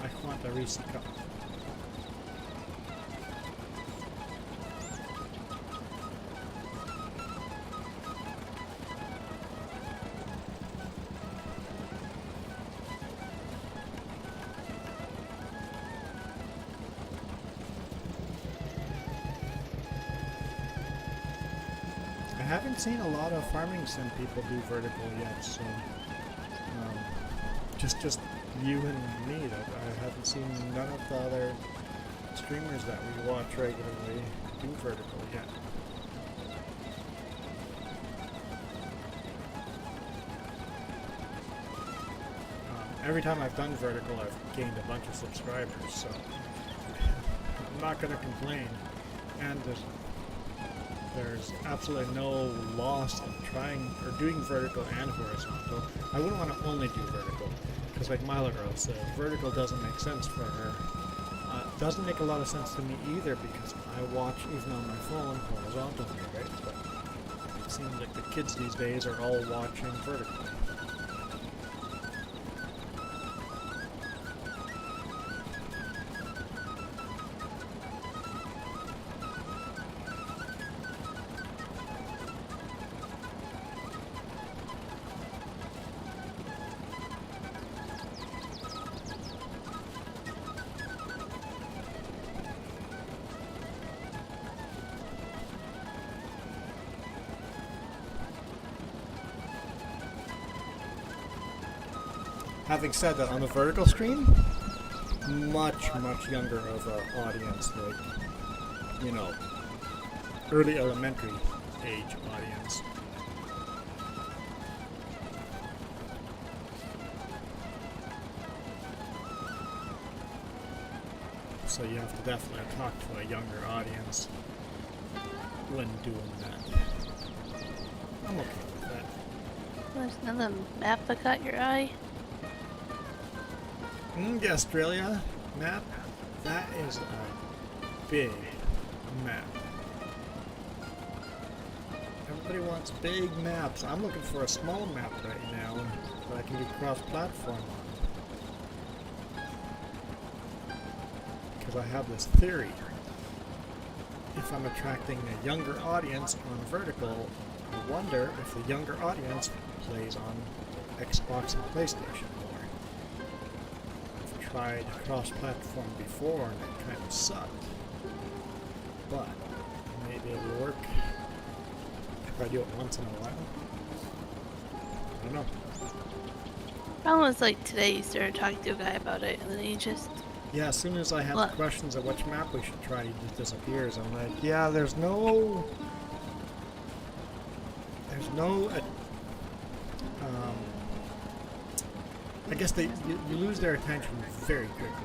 I want a Reese cup. I haven't seen a lot of farming sim people do vertical yet, so just you and me. That I haven't seen none of the other streamers that we watch regularly do vertical yet. Every time I've done vertical, I've gained a bunch of subscribers, so I'm not gonna complain. And there's absolutely no loss in trying or doing vertical and horizontal. I wouldn't want to only do vertical, because like Mila Girl said, vertical doesn't make sense for her. Doesn't make a lot of sense to me either, because I watch, even on my phone, horizontally, right? But it seems like the kids these days are all watching vertical. Having said that, on the vertical stream, much younger of an audience, like, you know, early elementary age audience. So you have to definitely talk to a younger audience when doing that. I'm okay with that. There's another map that caught your eye. The Australia map, that is a big map. Everybody wants big maps. I'm looking for a small map right now that I can do cross-platform on. Because I have this theory if I'm attracting a younger audience on vertical, I wonder if the younger audience plays on Xbox and PlayStation more. I've tried cross-platform before and it kind of sucked, but maybe it'll work if I do it once in a while. I don't know. Problem was like today you started talking to a guy about it and then he just Yeah, as soon as I have What? questions of which map we should try, he just disappears. I'm like, yeah, there's no, I guess you lose their attention very quickly.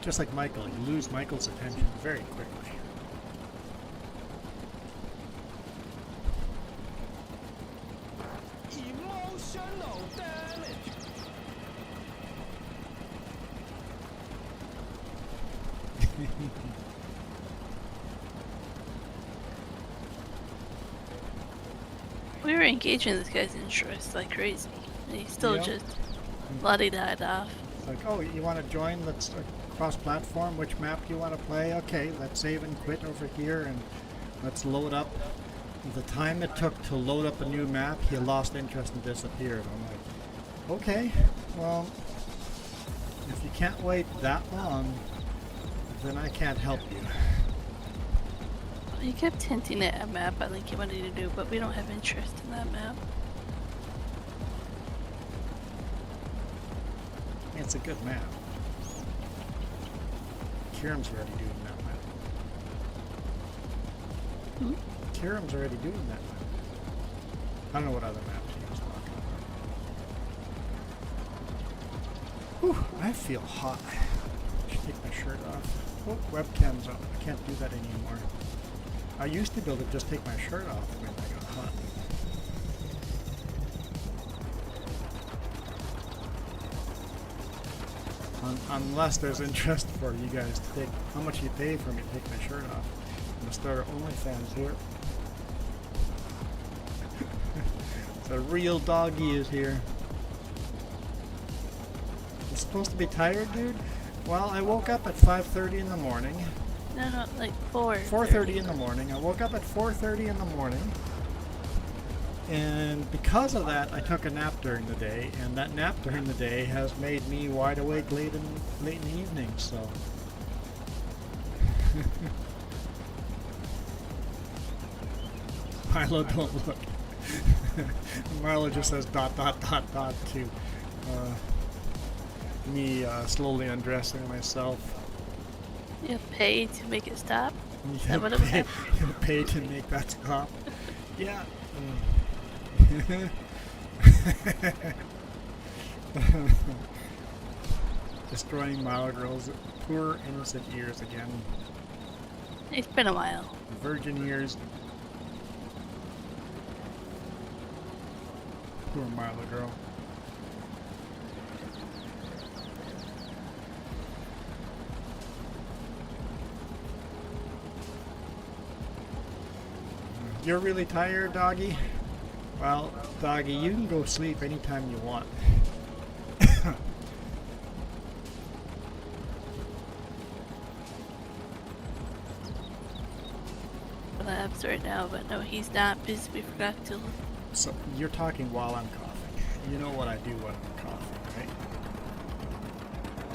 Just like Michael, you lose Michael's attention very quickly. Emotional damage. we were engaging this guy's interest like crazy. And he still Yeah. just la-di-died off. It's like, oh, you want to join? Let's cross-platform. Which map do you want to play? Okay, let's save and quit over here, and let's load up. The time it took to load up a new map, he lost interest and disappeared. I'm like, okay, well, if you can't wait that long, then I can't help you. He kept hinting at a map I think he wanted to do, but we don't have interest in that map. It's a good map. Kiram's already doing that map. Hmm? Kiram's already doing that map. I don't know what other maps he was talking about. Whew, I feel hot. I should take my shirt off. Oh, webcam's up. I can't do that anymore. I used to be able to just take my shirt off when I got hot. Unless there's interest for you guys to take how much you pay for me to take my shirt off. I'm gonna start OnlyFans here. The real doggy is here. You're supposed to be tired, dude? Well, I woke up at 5:30 in the morning. No, like 4. 4:30 in the morning. I woke up at 4:30 in the morning. And because of that, I took a nap during the day, and that nap during the day has made me wide awake late in the evening, so. Milo, don't look. Milo just says ... to me slowly undressing myself. You pay to make it stop? You Is that what it was? pay to make that stop. Yeah. Destroying Milo Girl's poor innocent ears again. It's been a while. Virgin ears. Poor Milo Girl. You're really tired, doggy? Well, doggy, you can go sleep anytime you want. Labs right now, but no, he's not because we forgot to. So, you're talking while I'm coughing. You know what I do when I'm coughing, right?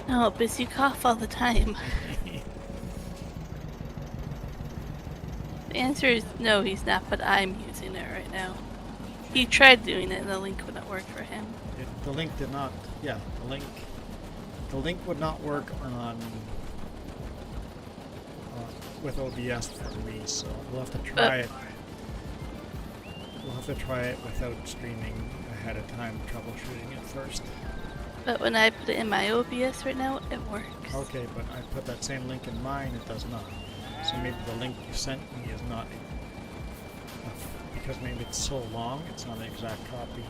No, because you cough all the time. The answer is no, he's not, but I'm using it right now. He tried doing it and the link wouldn't work for him. The link did not, yeah, the link would not work on, with OBS for me, so we'll have to try it. We'll have to try it without streaming ahead of time, troubleshooting it first. But when I put it in my OBS right now, it works. Okay, but I put that same link in mine, it does not. So maybe the link you sent me is not, because maybe it's so long, it's not an exact copy.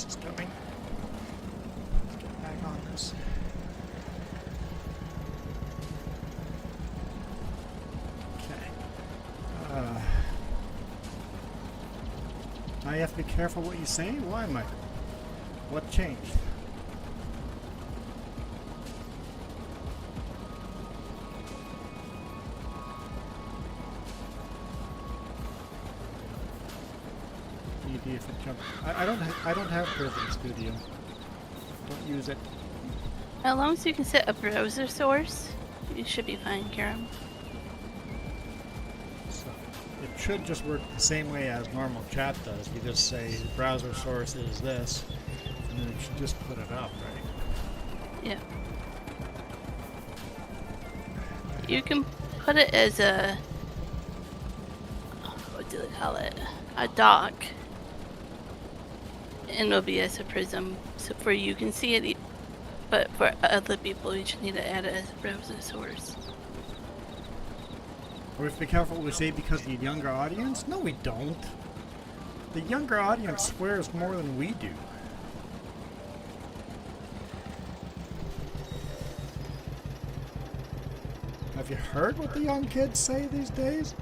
bus is coming. Let's get back on this. Okay. Now you have to be careful what you say? Why, Michael? What changed? If it jumps. I don't have Prison Studio. Don't use it. As long as you can set a browser source, you should be fine, Karen. So it should just work the same way as normal chat does. You just say the browser source is this, and then it should just put it up, right? Yeah. You can put it as a, what do they call it? A dock. And it'll be as a prism, so for you can see it, but for other people you just need to add it as a browser source. We have to be careful what we say because of the younger audience? No, we don't. The younger audience swears more than we do. Have you heard what the young kids say these days?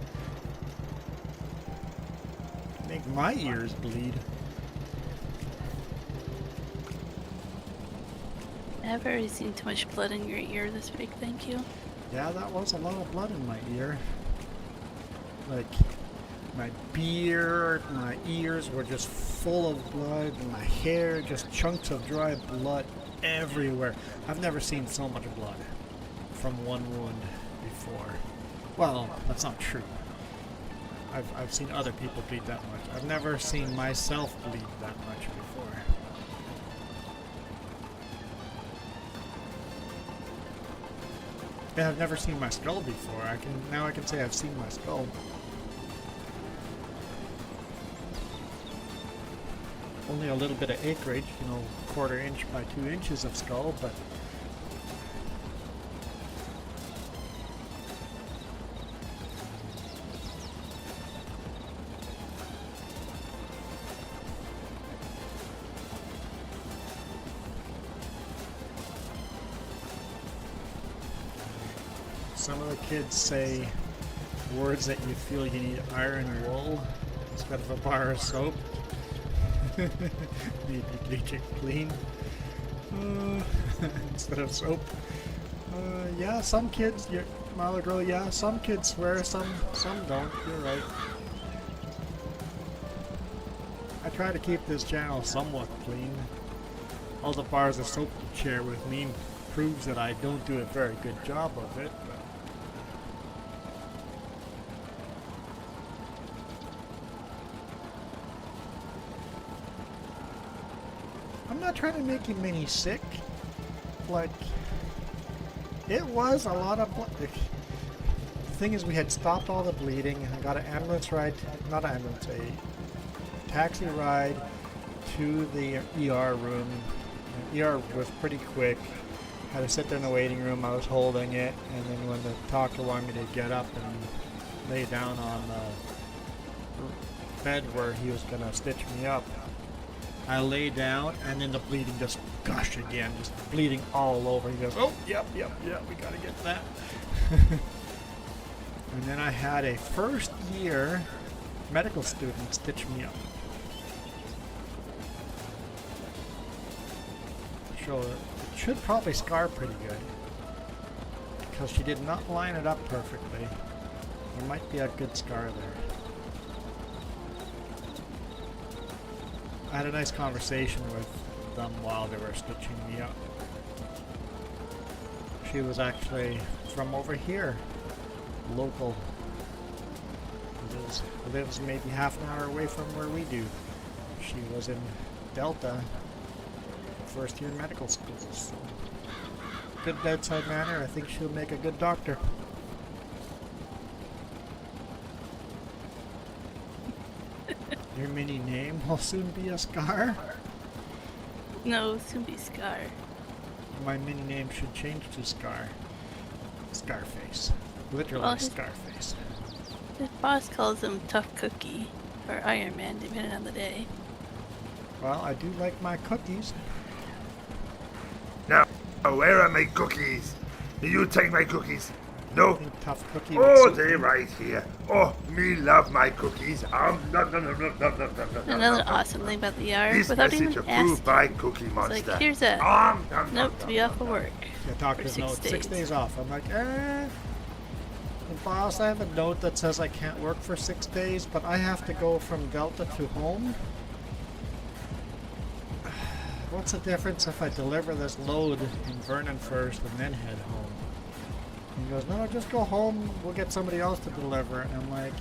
Make my ears bleed. I've already seen too much blood in your ear this week, thank you. Yeah, that was a lot of blood in my ear. Like, my beard, my ears were just full of blood, and my hair, just chunks of dry blood everywhere. I've never seen so much blood from one wound before. Well, that's not true. I've seen other people bleed that much. I've never seen myself bleed that much before. Yeah, I've never seen my skull before. Now I can say I've seen my skull. Only a little bit of acreage, you know, 1/4 inch by 2 inches of skull, but some of the kids say words that you feel you need iron wool instead of a bar of soap. Need to bleach it clean instead of soap. Yeah, some kids, Mother Girl, yeah, some kids swear, some don't. You're right. I try to keep this channel somewhat clean. All the bars of soap you share with me proves that I don't do a very good job of it. I'm not trying to make you mini sick. Like, it was a lot of blood. The thing is, we had stopped all the bleeding, and I got an ambulance ride, not an ambulance, a taxi ride to the ER room. The ER was pretty quick. Had to sit there in the waiting room. I was holding it, and then when the doctor wanted me to get up and lay down on the bed where he was going to stitch me up, I lay down, and then the bleeding just gushed again, just bleeding all over. He goes, oh, yep, we gotta get that. And then I had a first year medical student stitch me up. So it should probably scar pretty good, because she did not line it up perfectly. There might be a good scar there. I had a nice conversation with them while they were stitching me up. She was actually from over here, local. Lives maybe half an hour away from where we do. She was in Delta, first year medical school. So good bedside manner. I think she'll make a good doctor. Your mini name will soon be a Scar? No, soon be Scar. My mini name should change to Scar. Scarface. Literally Well, Scarface. His boss calls him Tough Cookie or Iron Man, depending on the day. Well, I do like my cookies. Now, where are my cookies? You take my cookies. No. Big tough cookie. Oh, with they soup. right here. Oh, me love my cookies. No, no, no, no, no, no, no, no, Another no, no. awesome thing about the yard, This without message even approved asking, by Cookie it's Monster. like, here's a note to be off of work. Yeah, doctor's for 6 note, 6 days off. I'm like, boss, I have a note that says I can't work for 6 days, but I have to go from Delta to home. What's the difference if I deliver this load in Vernon first and then head home? And he goes, no, just go home. We'll get somebody else to deliver it. And I'm like,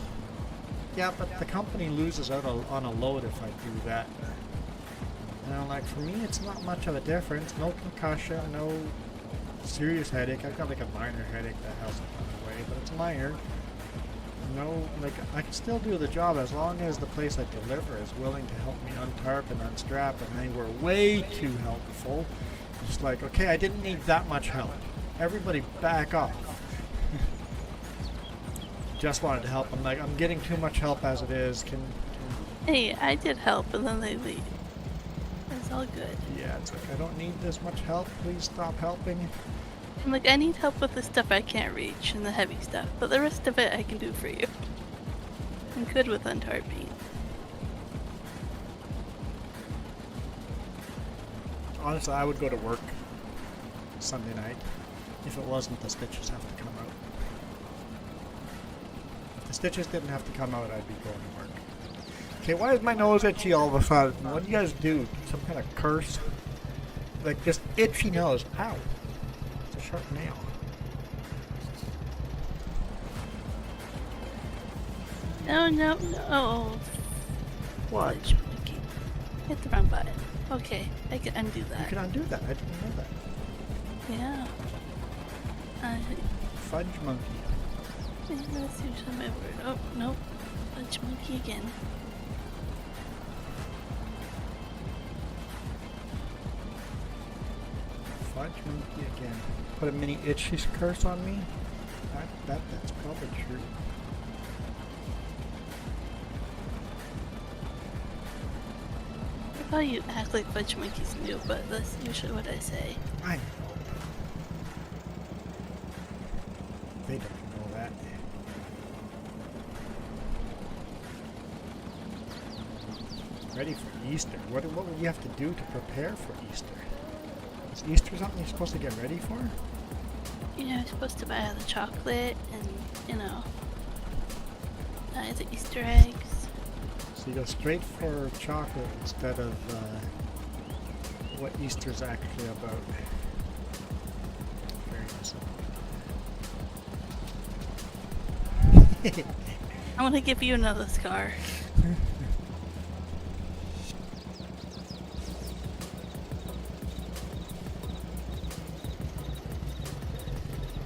yeah, but the company loses out on a load if I do that. And I'm like, for me, it's not much of a difference. No concussion, no serious headache. I've got like a minor headache that hasn't gone away, but it's minor. No, like, I can still do the job as long as the place I deliver is willing to help me untarp and unstrap, and they were way too helpful. Just like, okay, I didn't need that much help. Everybody back off. Just wanted to help. I'm like, I'm getting too much help as it is. Hey, I did help, and then they leave. It's all good. Yeah, it's like, I don't need this much help. Please stop helping. I'm like, I need help with the stuff I can't reach and the heavy stuff, but the rest of it I can do for you. I'm good with untarping. Honestly, I would go to work Sunday night if it wasn't the stitches have to come out. If the stitches didn't have to come out, I'd be going to work. Okay, why is my nose itchy all of a sudden? What do you guys do? Some kind of curse? Like, just itchy nose. Ow. It's a sharp nail. No, no, no. What? Fudge monkey. Hit the wrong button. Okay, I can undo You that. can undo that. I didn't know that. Yeah. Fudge monkey. Yeah, that's usually my word. Oh, nope. Fudge monkey again. Fudge monkey again. Put a mini itchy curse on me? That's probably true. I thought you act like fudge monkeys knew, but that's usually what I say. I know. They don't know that. Ready for Easter. What would you have to do to prepare for Easter? Is Easter something you're supposed to get ready for? You know, you're supposed to buy the chocolate and, you know, the Easter eggs. So you go straight for chocolate instead of what Easter's actually about. Very nice. I want to give you another scar.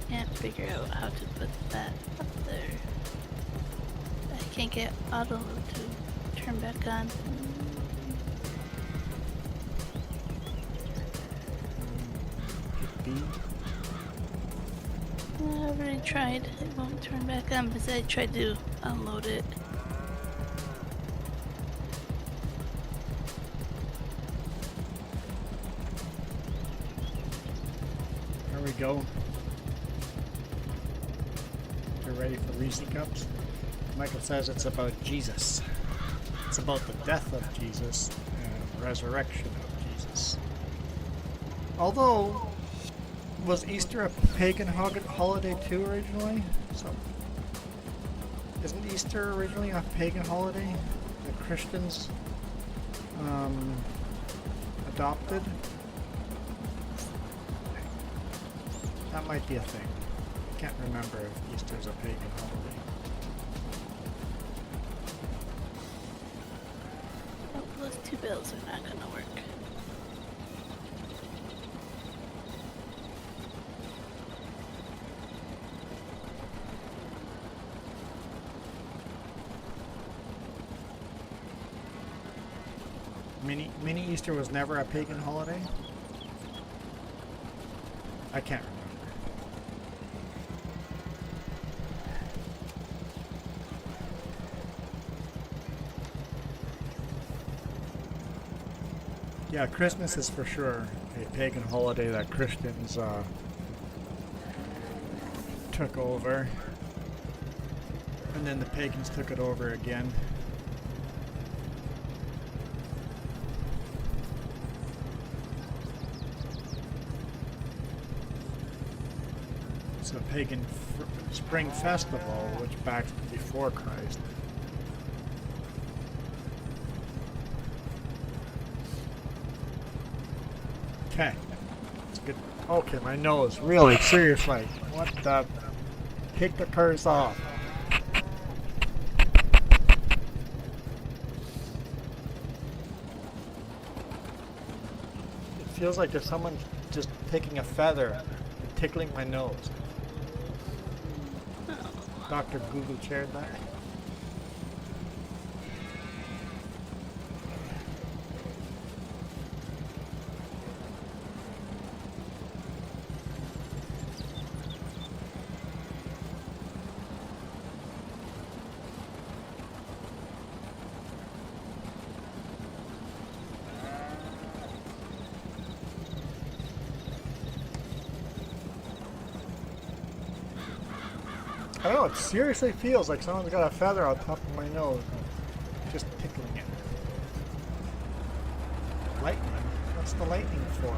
Can't figure out how to put that up there. I can't get auto to turn back on. I already tried. It won't turn back on because I tried to unload it. There we go. You're ready for Reese Cups? Michael says it's about Jesus. It's about the death of Jesus and resurrection of Jesus. Although, was Easter a pagan holiday too originally? So, isn't Easter originally a pagan holiday that Christians adopted? That might be a thing. I can't remember if Easter's a pagan holiday. Oh, those two bills are not gonna work. Mini Easter was never a pagan holiday? I can't remember. Yeah, Christmas is for sure a pagan holiday that Christians took over. And then the pagans took it over again. It's a pagan spring festival, which back before Christ. Okay. It's good. Okay, my nose. Really, seriously. What the? Take the curse off. It feels like there's someone just taking a feather and tickling my nose. Dr. Google shared that. I don't know, it seriously feels like someone's got a feather on top of my nose, just tickling it. Lightning? What's the lightning for?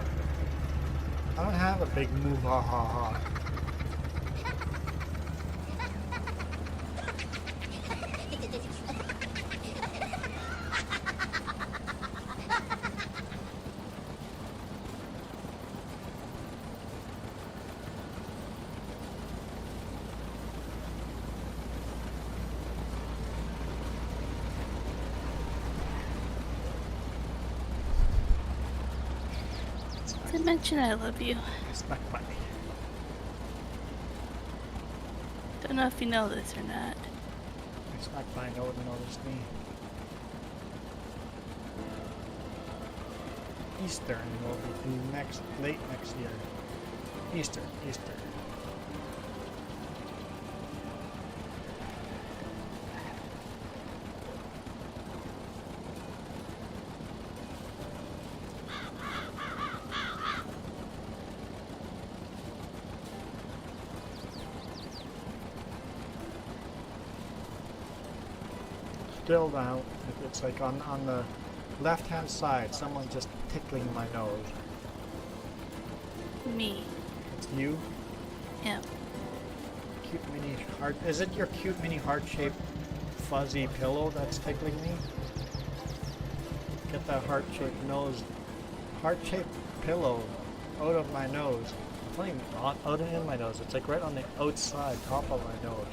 I don't have a big moo ha ha ha. Did I mention I love you? Smack my. Don't know if you know this or not. I smacked my nose and noticed me. Easter will be late next year. Easter. Still now, it's like on the left hand side, someone just tickling my nose. Me. It's you? Yeah. Cute mini heart. Is it your cute mini heart-shaped fuzzy pillow that's tickling me? Get that heart-shaped nose, heart-shaped pillow out of my nose. It's not even out and in my nose. It's like right on the outside, top of my nose.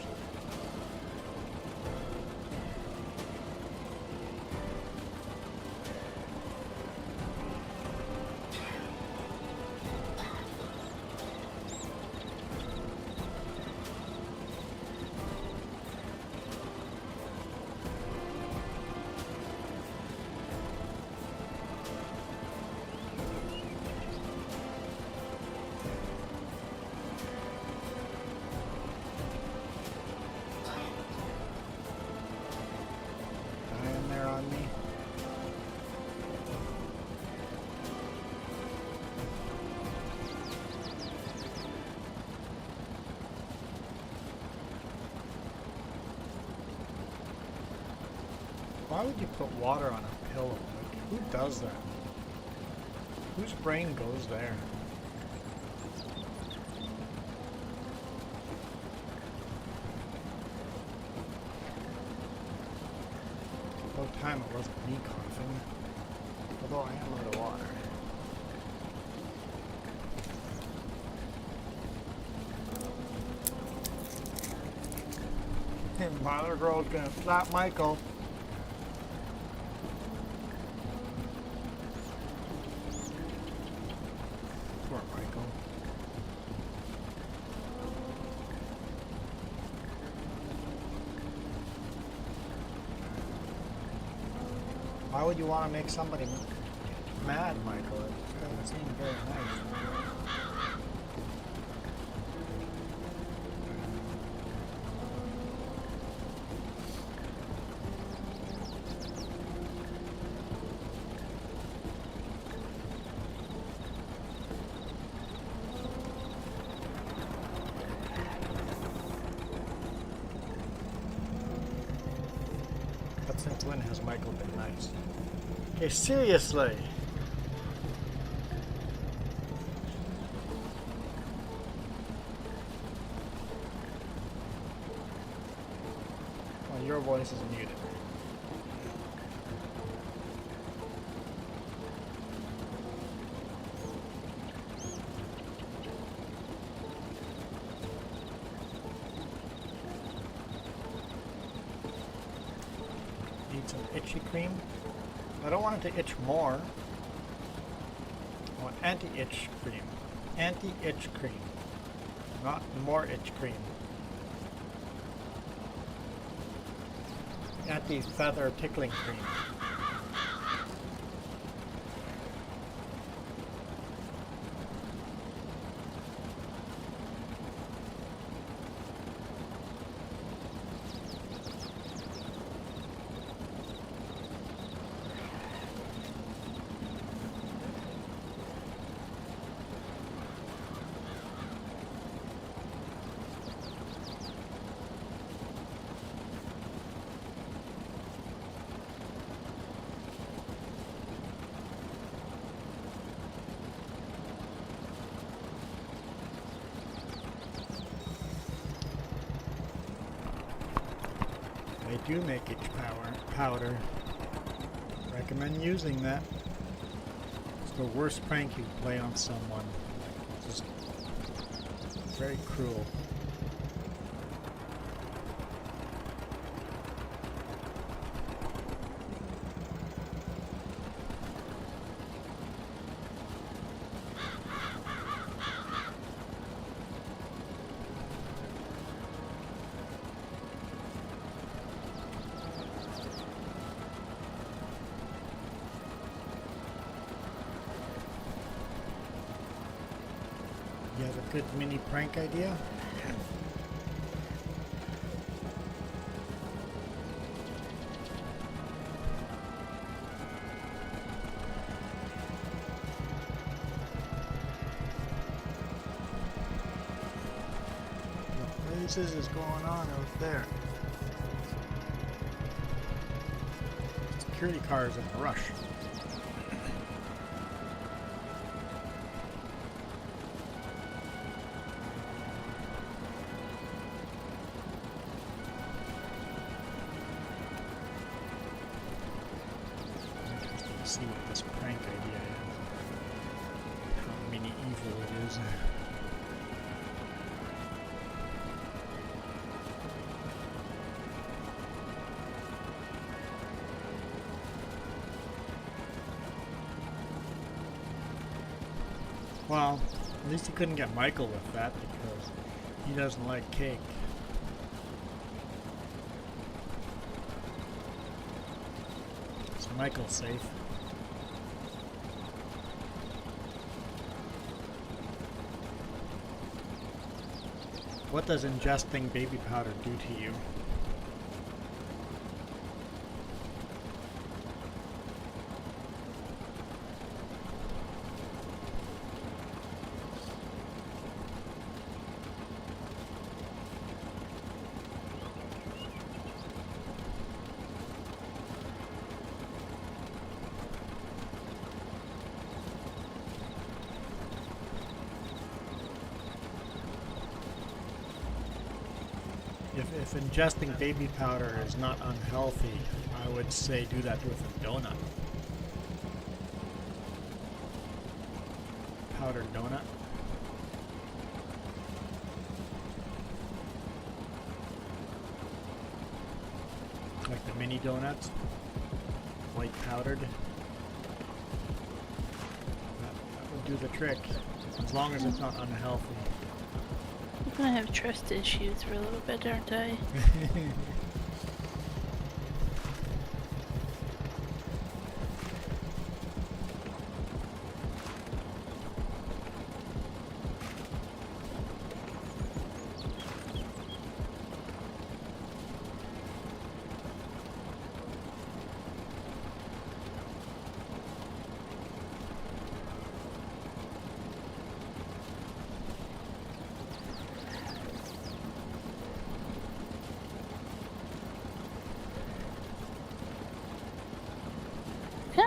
Why would you put water on a pillow? Like, who does that? Whose brain goes there? About time it wasn't me coughing. Although I am out of water. And Mother Girl's gonna slap Michael. Poor Michael. Why would you want to make somebody mad, Michael? It doesn't seem very nice. Since when has Michael been nice? Okay, seriously. Well, your voice is muted. Need some itchy cream. I don't want it to itch more. I want anti-itch cream. Anti-itch cream. Not more itch cream. Anti-feather tickling cream. They do make itch powder. Recommend using that. It's the worst prank you play on someone. Just very cruel. You have a good mini prank idea? What blazes is going on out there? Security cars in a rush. See what this prank idea is. How mini evil it is. Well, at least he couldn't get Michael with that because he doesn't like cake. So Michael's safe. What does ingesting baby powder do to you? If ingesting baby powder is not unhealthy, I would say do that with a donut. Powdered donut. Like the mini donuts. White powdered. That would do the trick. As long as it's not unhealthy. I'm gonna have trust issues for a little bit, aren't I?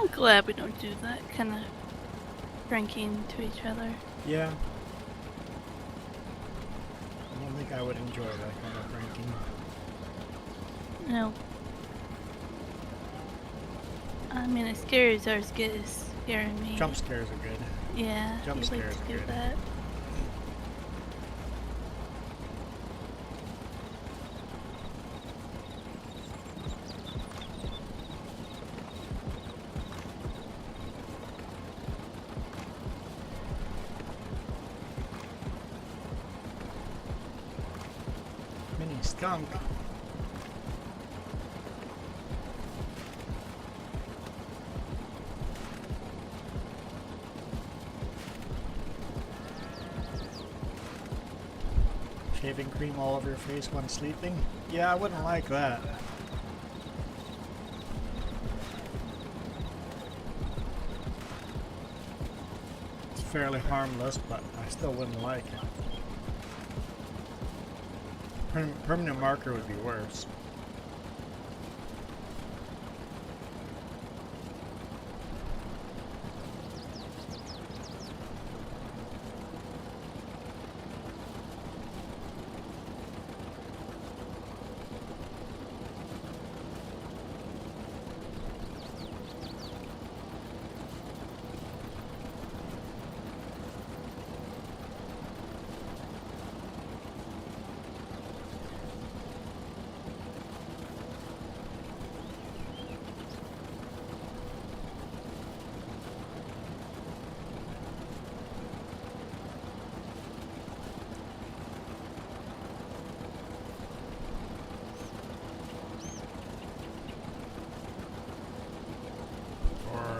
I'm glad we don't do that kind of pranking to each other. Yeah. I don't think I would enjoy that kind of pranking. No. I mean, as scary as ours get is scaring me. Jump scares are good. Yeah, Jump you'd scares like are to do good. that. Mini skunk. Shaving cream all over your face when sleeping? Yeah, I wouldn't like that. It's fairly harmless, but I still wouldn't like it. Permanent marker would be worse.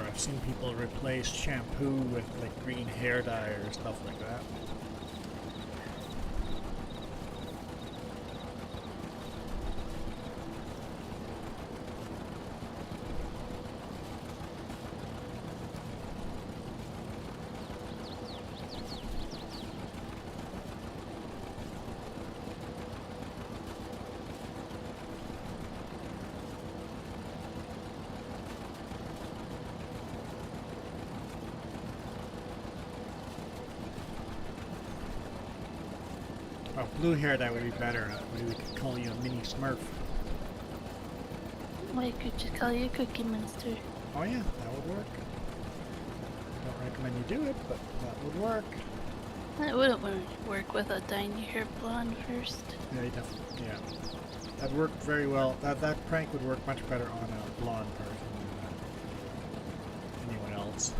I've seen people replace shampoo with like green hair dye or stuff like that. Oh, blue hair, that would be better. Maybe we could call you a mini Smurf. I could just call you Cookie Monster. Oh yeah, that would work. Don't recommend you do it, but that would work. That wouldn't work without dyeing your hair blonde first. Yeah, you definitely, yeah. That worked very well. That prank would work much better on a blonde person than anyone else.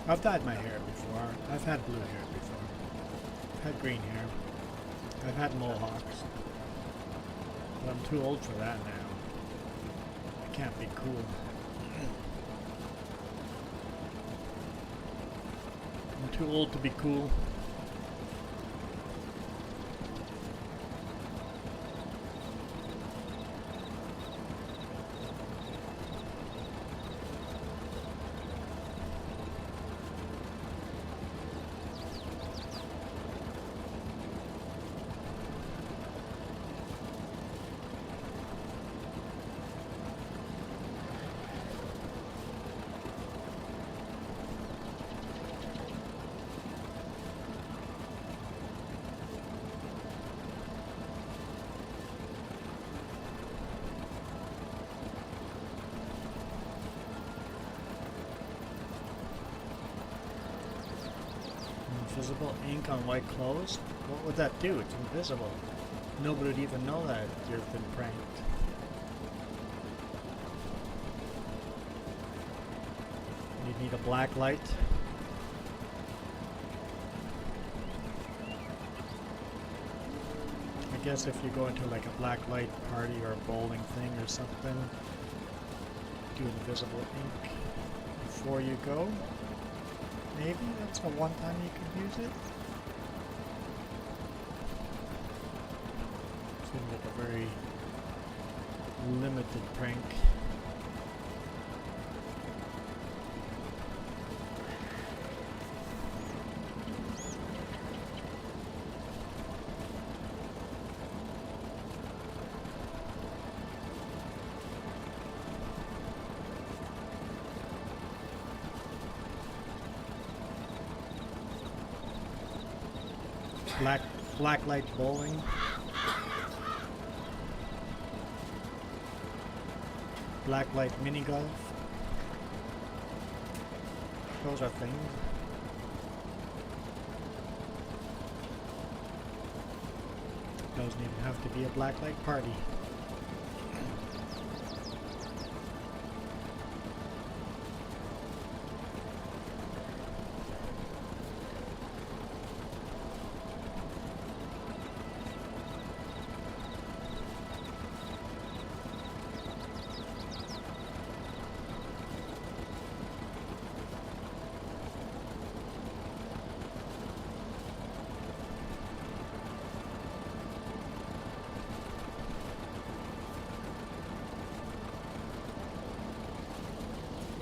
I've dyed my hair before. I've had blue hair before. I've had green hair. I've had mohawks. But I'm too old for that now. I can't be cool. I'm too old to be cool. Invisible ink on white clothes? What would that do? It's invisible. Nobody would even know that you've been pranked. You'd need a black light. I guess if you go into like a black light party or a bowling thing or something, do invisible ink before you go. Maybe that's the one time you could use it. Seems like a very limited prank. Blacklight bowling. Blacklight mini golf. Those are things. Doesn't even have to be a blacklight party.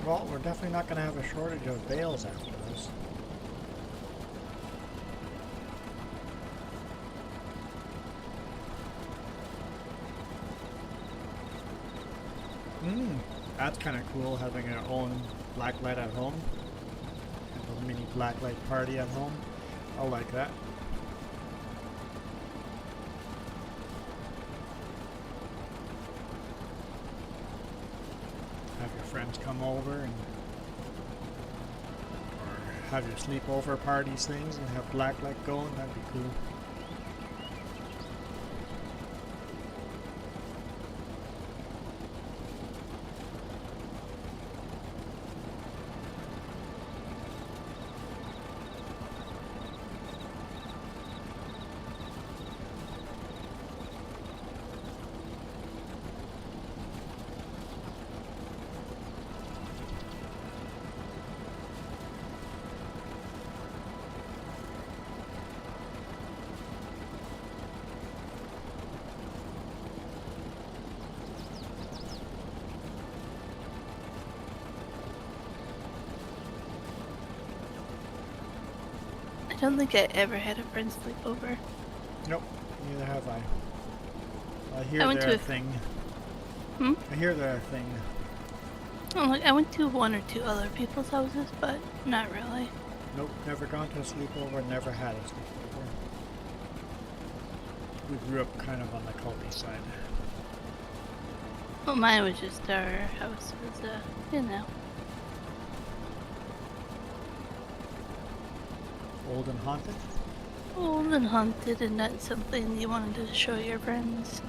Well, we're definitely not going to have a shortage of bales after this. That's kind of cool, having our own blacklight at home. Have a mini blacklight party at home. I like that. Have your friends come over and or have your sleepover parties things and have blacklight going. That'd be cool. I don't think I ever had a friend sleepover. Nope, neither have I. I hear I went they're to a thing. Hmm? I hear they're a thing. Oh, look, I went to one or two other people's houses, but not really. Nope, never gone to a sleepover, never had a sleepover. We grew up kind of on the culty side. Well, mine was just our house was, you know. Old and haunted? Old and haunted and not something you wanted to show your friends.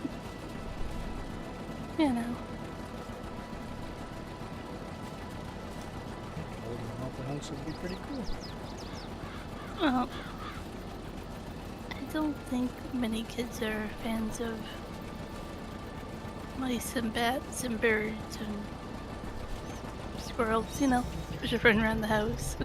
You know. Old and haunted house would be pretty cool. Well, I don't think many kids are fans of mice and bats and birds and squirrels, you know, just running around the house.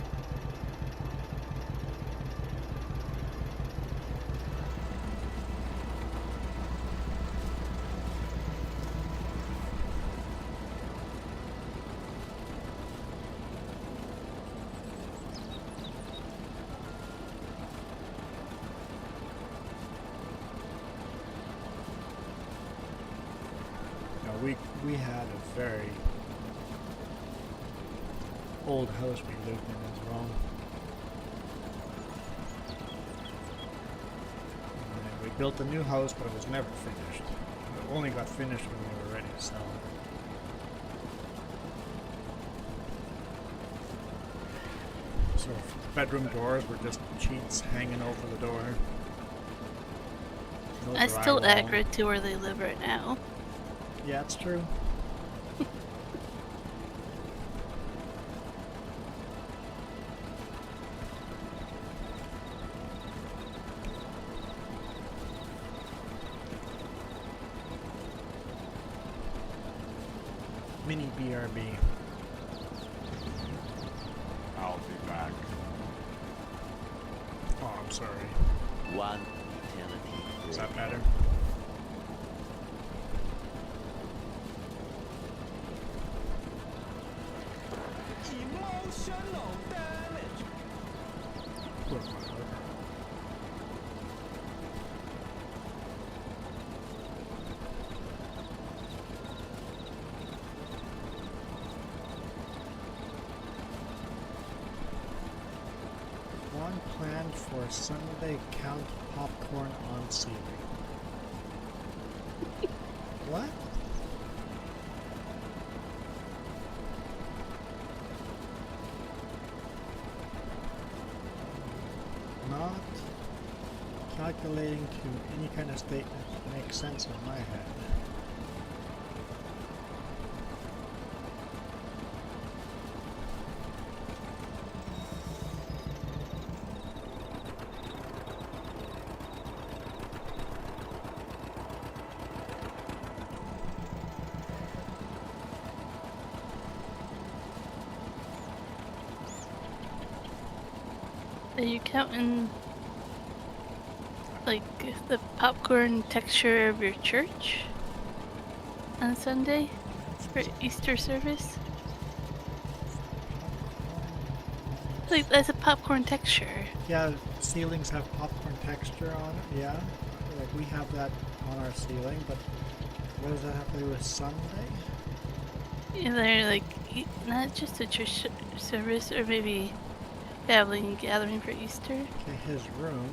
We had a very old house we lived in as well. And we built a new house, but it was never finished. It only got finished when we were ready to sell it. So the bedroom doors were just sheets hanging over the door. No That's still drywall. accurate to where they live right now. Yeah, it's true. Mini BRB. I'll be back. Oh, I'm sorry. One eternity. Is that better? Emotional damage. Where's my hook? One plan statement for Sunday count popcorn on ceiling. What? Not calculating to any kind of statement that makes sense in my head. Are you counting like the popcorn texture of your church on Sunday for Easter service? Like that's a popcorn texture. Yeah, ceilings have popcorn texture on it, yeah. Like we have that on our ceiling, but what does that have to do with Sunday? Yeah, they're like not just a church service, or maybe family gathering for Easter. Okay, his room.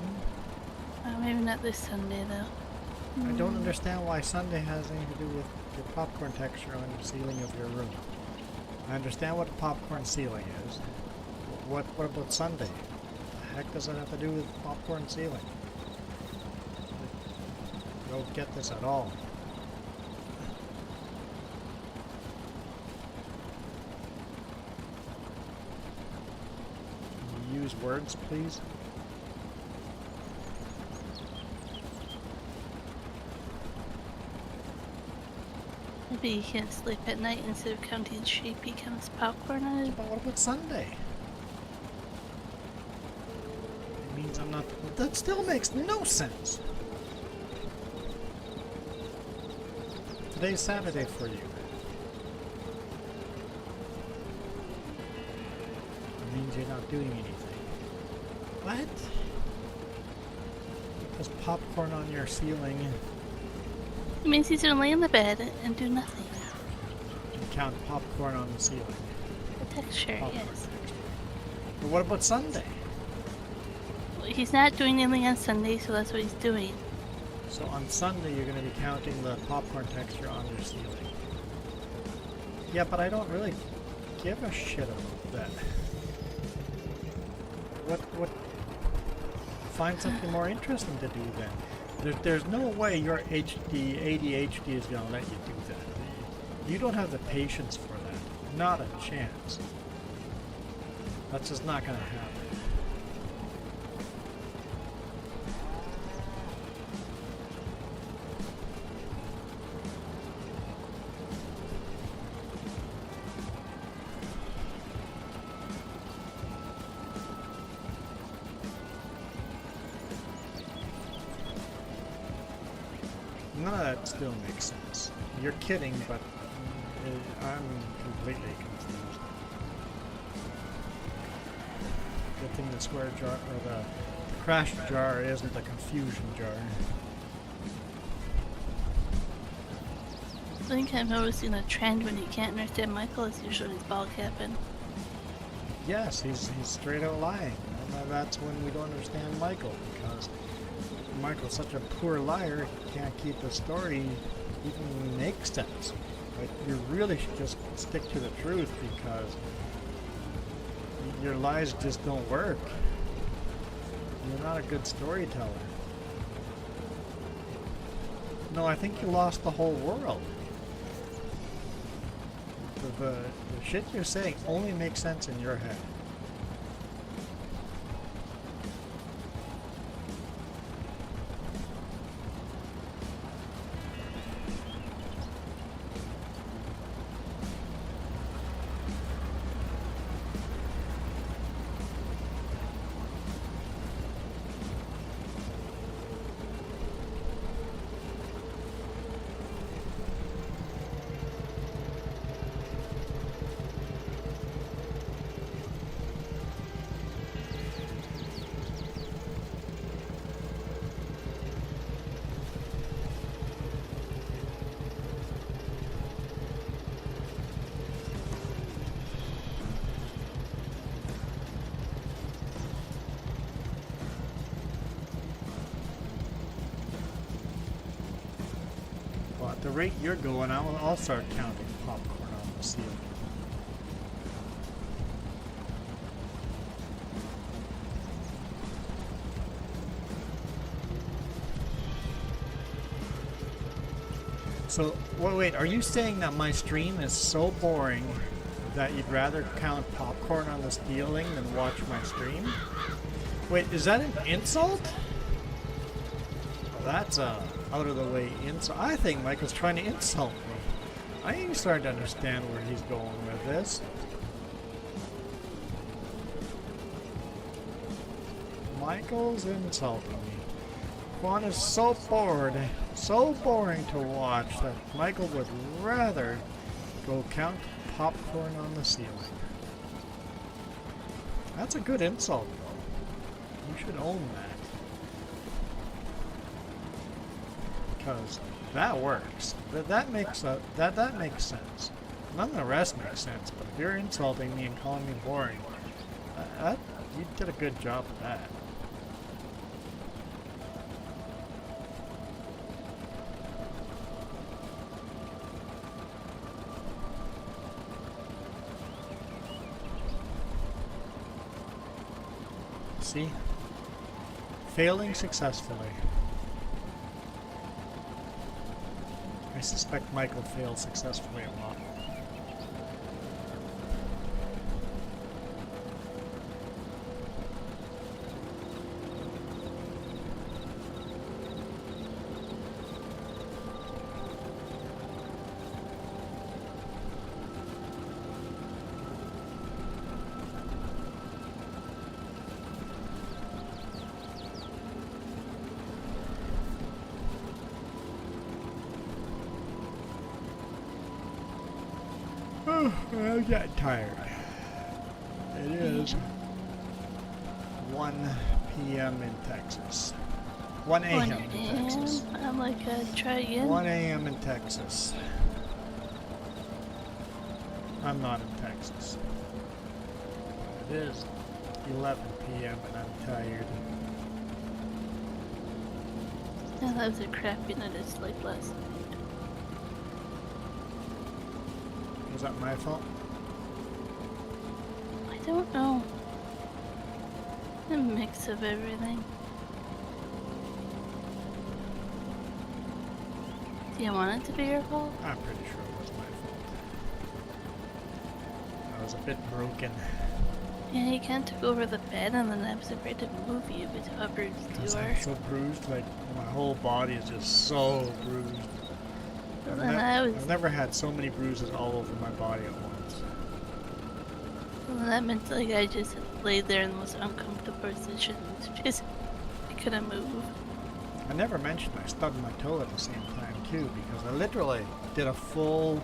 Maybe not this Sunday though. I don't understand why Sunday has anything to do with your popcorn texture on the ceiling of your room. I understand what a popcorn ceiling is. What about Sunday? The heck does that have to do with popcorn ceiling? I don't get this at all. Can you use words, please? Maybe he can't sleep at night, instead of counting sheep, he counts popcorn on it. But what about Sunday? It means I'm not... That still makes no sense. Today's Saturday for you. It means you're not doing anything. What? There's popcorn on your ceiling. It means he's gonna lay on the bed and do nothing. And count popcorn on the ceiling. The texture, Popcorn yes. texture. But what about Sunday? Well, he's not doing anything on Sunday, so that's what he's doing. So on Sunday you're going to be counting the popcorn texture on your ceiling. Yeah, but I don't really give a shit about that. What? Find something more interesting to do then. There's no way your ADHD is going to let you do that. You don't have the patience for that. Not a chance. That's just not going to happen. None of that still makes sense. You're kidding, but I'm completely confused. Good thing the square jar, or the crash jar isn't a confusion jar. I think I'm noticing a trend when you can't understand Michael is usually his ball capping. Yes, he's straight out lying. And that's when we don't understand Michael, because Michael's such a poor liar, he can't keep the story even make sense. But you really should just stick to the truth, because your lies just don't work. You're not a good storyteller. No, I think you lost the whole world. The shit you're saying only makes sense in your head. At the rate you're going, I'll start counting popcorn on the ceiling. So, wait, are you saying that my stream is so boring that you'd rather count popcorn on the ceiling than watch my stream? Wait, is that an insult? That's a out of the way insult. I think Michael's trying to insult me. I ain't starting to understand where he's going with this. Michael's insulting me. Quan is so bored, so boring to watch that Michael would rather go count popcorn on the ceiling. That's a good insult, though. You should own that. Because that works. That makes sense. None of the rest makes sense, but if you're insulting me and calling me boring, you did a good job of that. See? Failing successfully. I suspect Michael failed successfully a lot. I'm getting tired. It is 1 p.m. in Texas. 1 a.m. in Texas. I'm like, try again. 1 a.m. in Texas. I'm not in Texas. It is 11 p.m. and I'm tired. Yeah, that was a crappy night of sleep last night. Was that my fault? I don't know. A mix of everything. Do you want it to be your fault? I'm pretty sure it was my fault. I was a bit broken. Yeah, you can't take over the bed and then I was afraid to move you, but how bruised you are. I'm so bruised, like my whole body is just so bruised. I've never had so many bruises all over my body at once. Well, that meant like I just laid there in the most uncomfortable position. Just I couldn't move. I never mentioned I stubbed my toe at the same time too, because I literally did a full,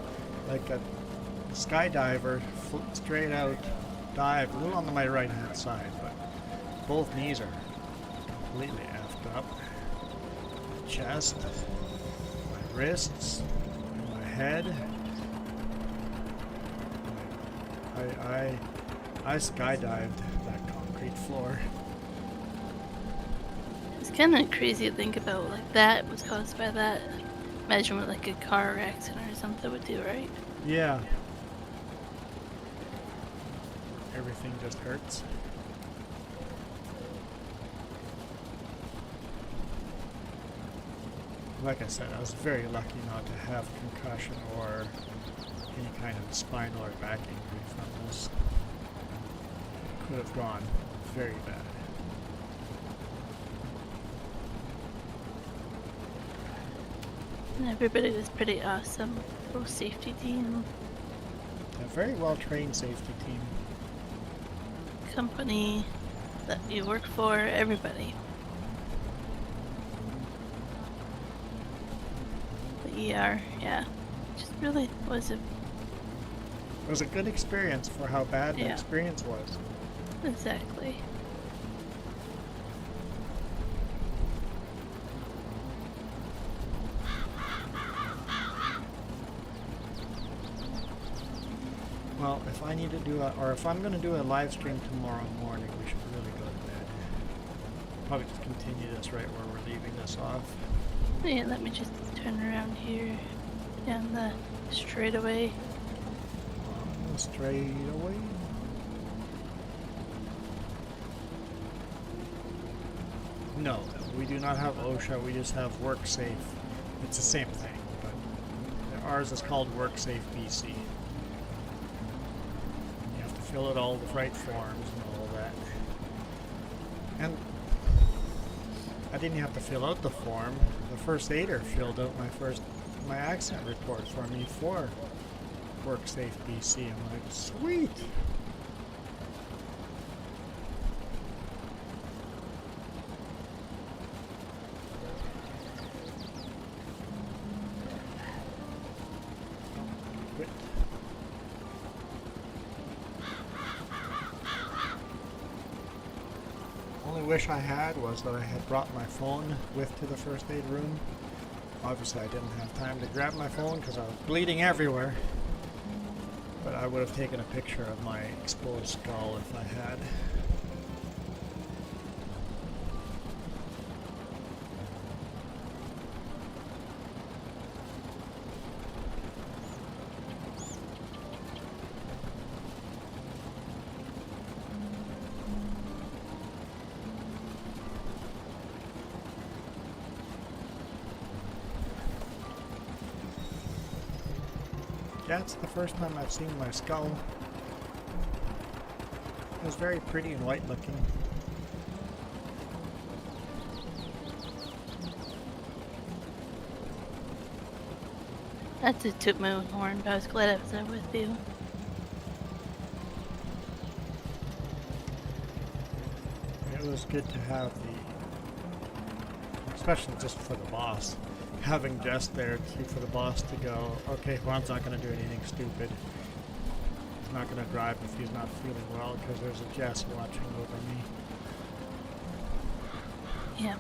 like a skydiver, straight out dive, a little on my right hand side, but both knees are completely effed up. My chest, my wrists, my head. I skydived that concrete floor. It's kind of crazy to think about, like that was caused by that. Imagine what like a car accident or something would do, right? Yeah. Everything just hurts. Like I said, I was very lucky not to have concussion or any kind of spinal or back injury from this. Could have gone very bad. And everybody was pretty awesome. Pro safety team. A very well trained safety team. Company that you work for, everybody. The ER, yeah. Just really was a... It was a good experience for how bad the experience was. Exactly. Well, if I need to do if I'm going to do a live stream tomorrow morning, we should really go to bed. Probably just continue this right where we're leaving this off. Yeah, let me just turn around here. Down the straightaway. Straight away. No, we do not have OSHA, we just have WorkSafe. It's the same thing, but ours is called WorkSafe BC. You have to fill out all the right forms and all that. And I didn't have to fill out the form. The first aider filled out my accident report for me for WorkSafe BC. I'm like, sweet! Quit. Only wish I had was that I had brought my phone with to the first aid room. Obviously I didn't have time to grab my phone because I was bleeding everywhere. But I would have taken a picture of my exposed skull if I had. That's the first time I've seen my skull. It was very pretty and white looking. That's a toot my own horn, but I was glad I was there with you. It was good to have especially just for the boss, having Jess there for the boss to go, okay, Juan's not going to do anything stupid. He's not going to drive if he's not feeling well because there's a Jess watching over me. Yep.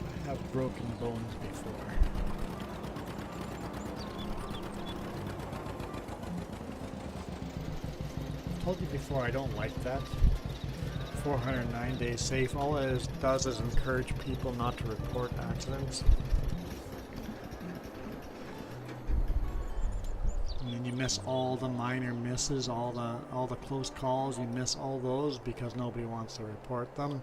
I have broken bones before. I told you before, I don't like that. 409 days safe. All it does is encourage people not to report accidents. And then you miss all the minor misses, all the close calls. You miss all those because nobody wants to report them.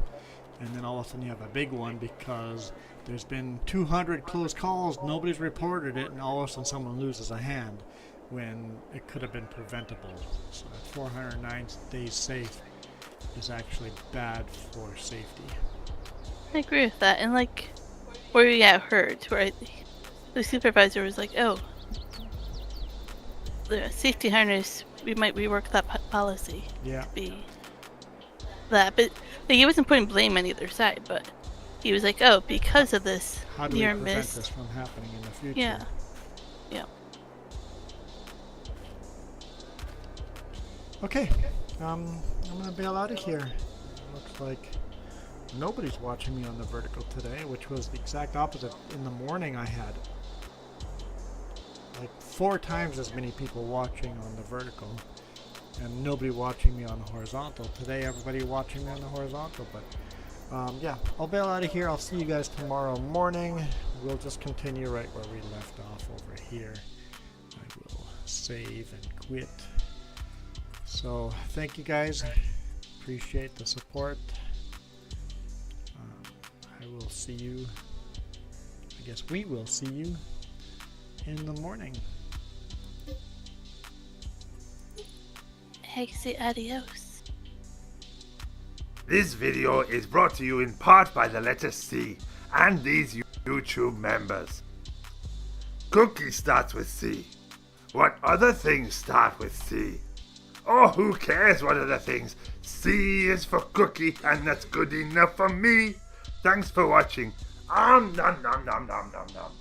And then all of a sudden you have a big one because there's been 200 close calls, nobody's reported it, and all of a sudden someone loses a hand when it could have been preventable. So 409 days safe is actually bad for safety. I agree with that. And like, where we got hurt, where the supervisor was like, oh, the safety harness, we might rework that policy. Yeah. To be that, but like, he wasn't putting blame on either side, but he was like, oh, because of this How do we near prevent miss. this from happening in the future? Yeah. Yeah. Okay, I'm gonna bail out of here. Looks like nobody's watching me on the vertical today, which was the exact opposite. In the morning I had like 4 times as many people watching on the vertical and nobody watching me on the horizontal. Today everybody watching me on the horizontal, but yeah, I'll bail out of here. I'll see you guys tomorrow morning. We'll just continue right where we left off over here. I will save and quit. So thank you guys, appreciate the support. I will see you, I guess we will see you in the morning. I say adios. This video is brought to you in part by the letter C and these YouTube members. Cookie starts with C. What other things start with C? Oh, who cares what other things? C is for cookie, and that's good enough for me. Thanks for watching. Nom nom nom nom nom nom.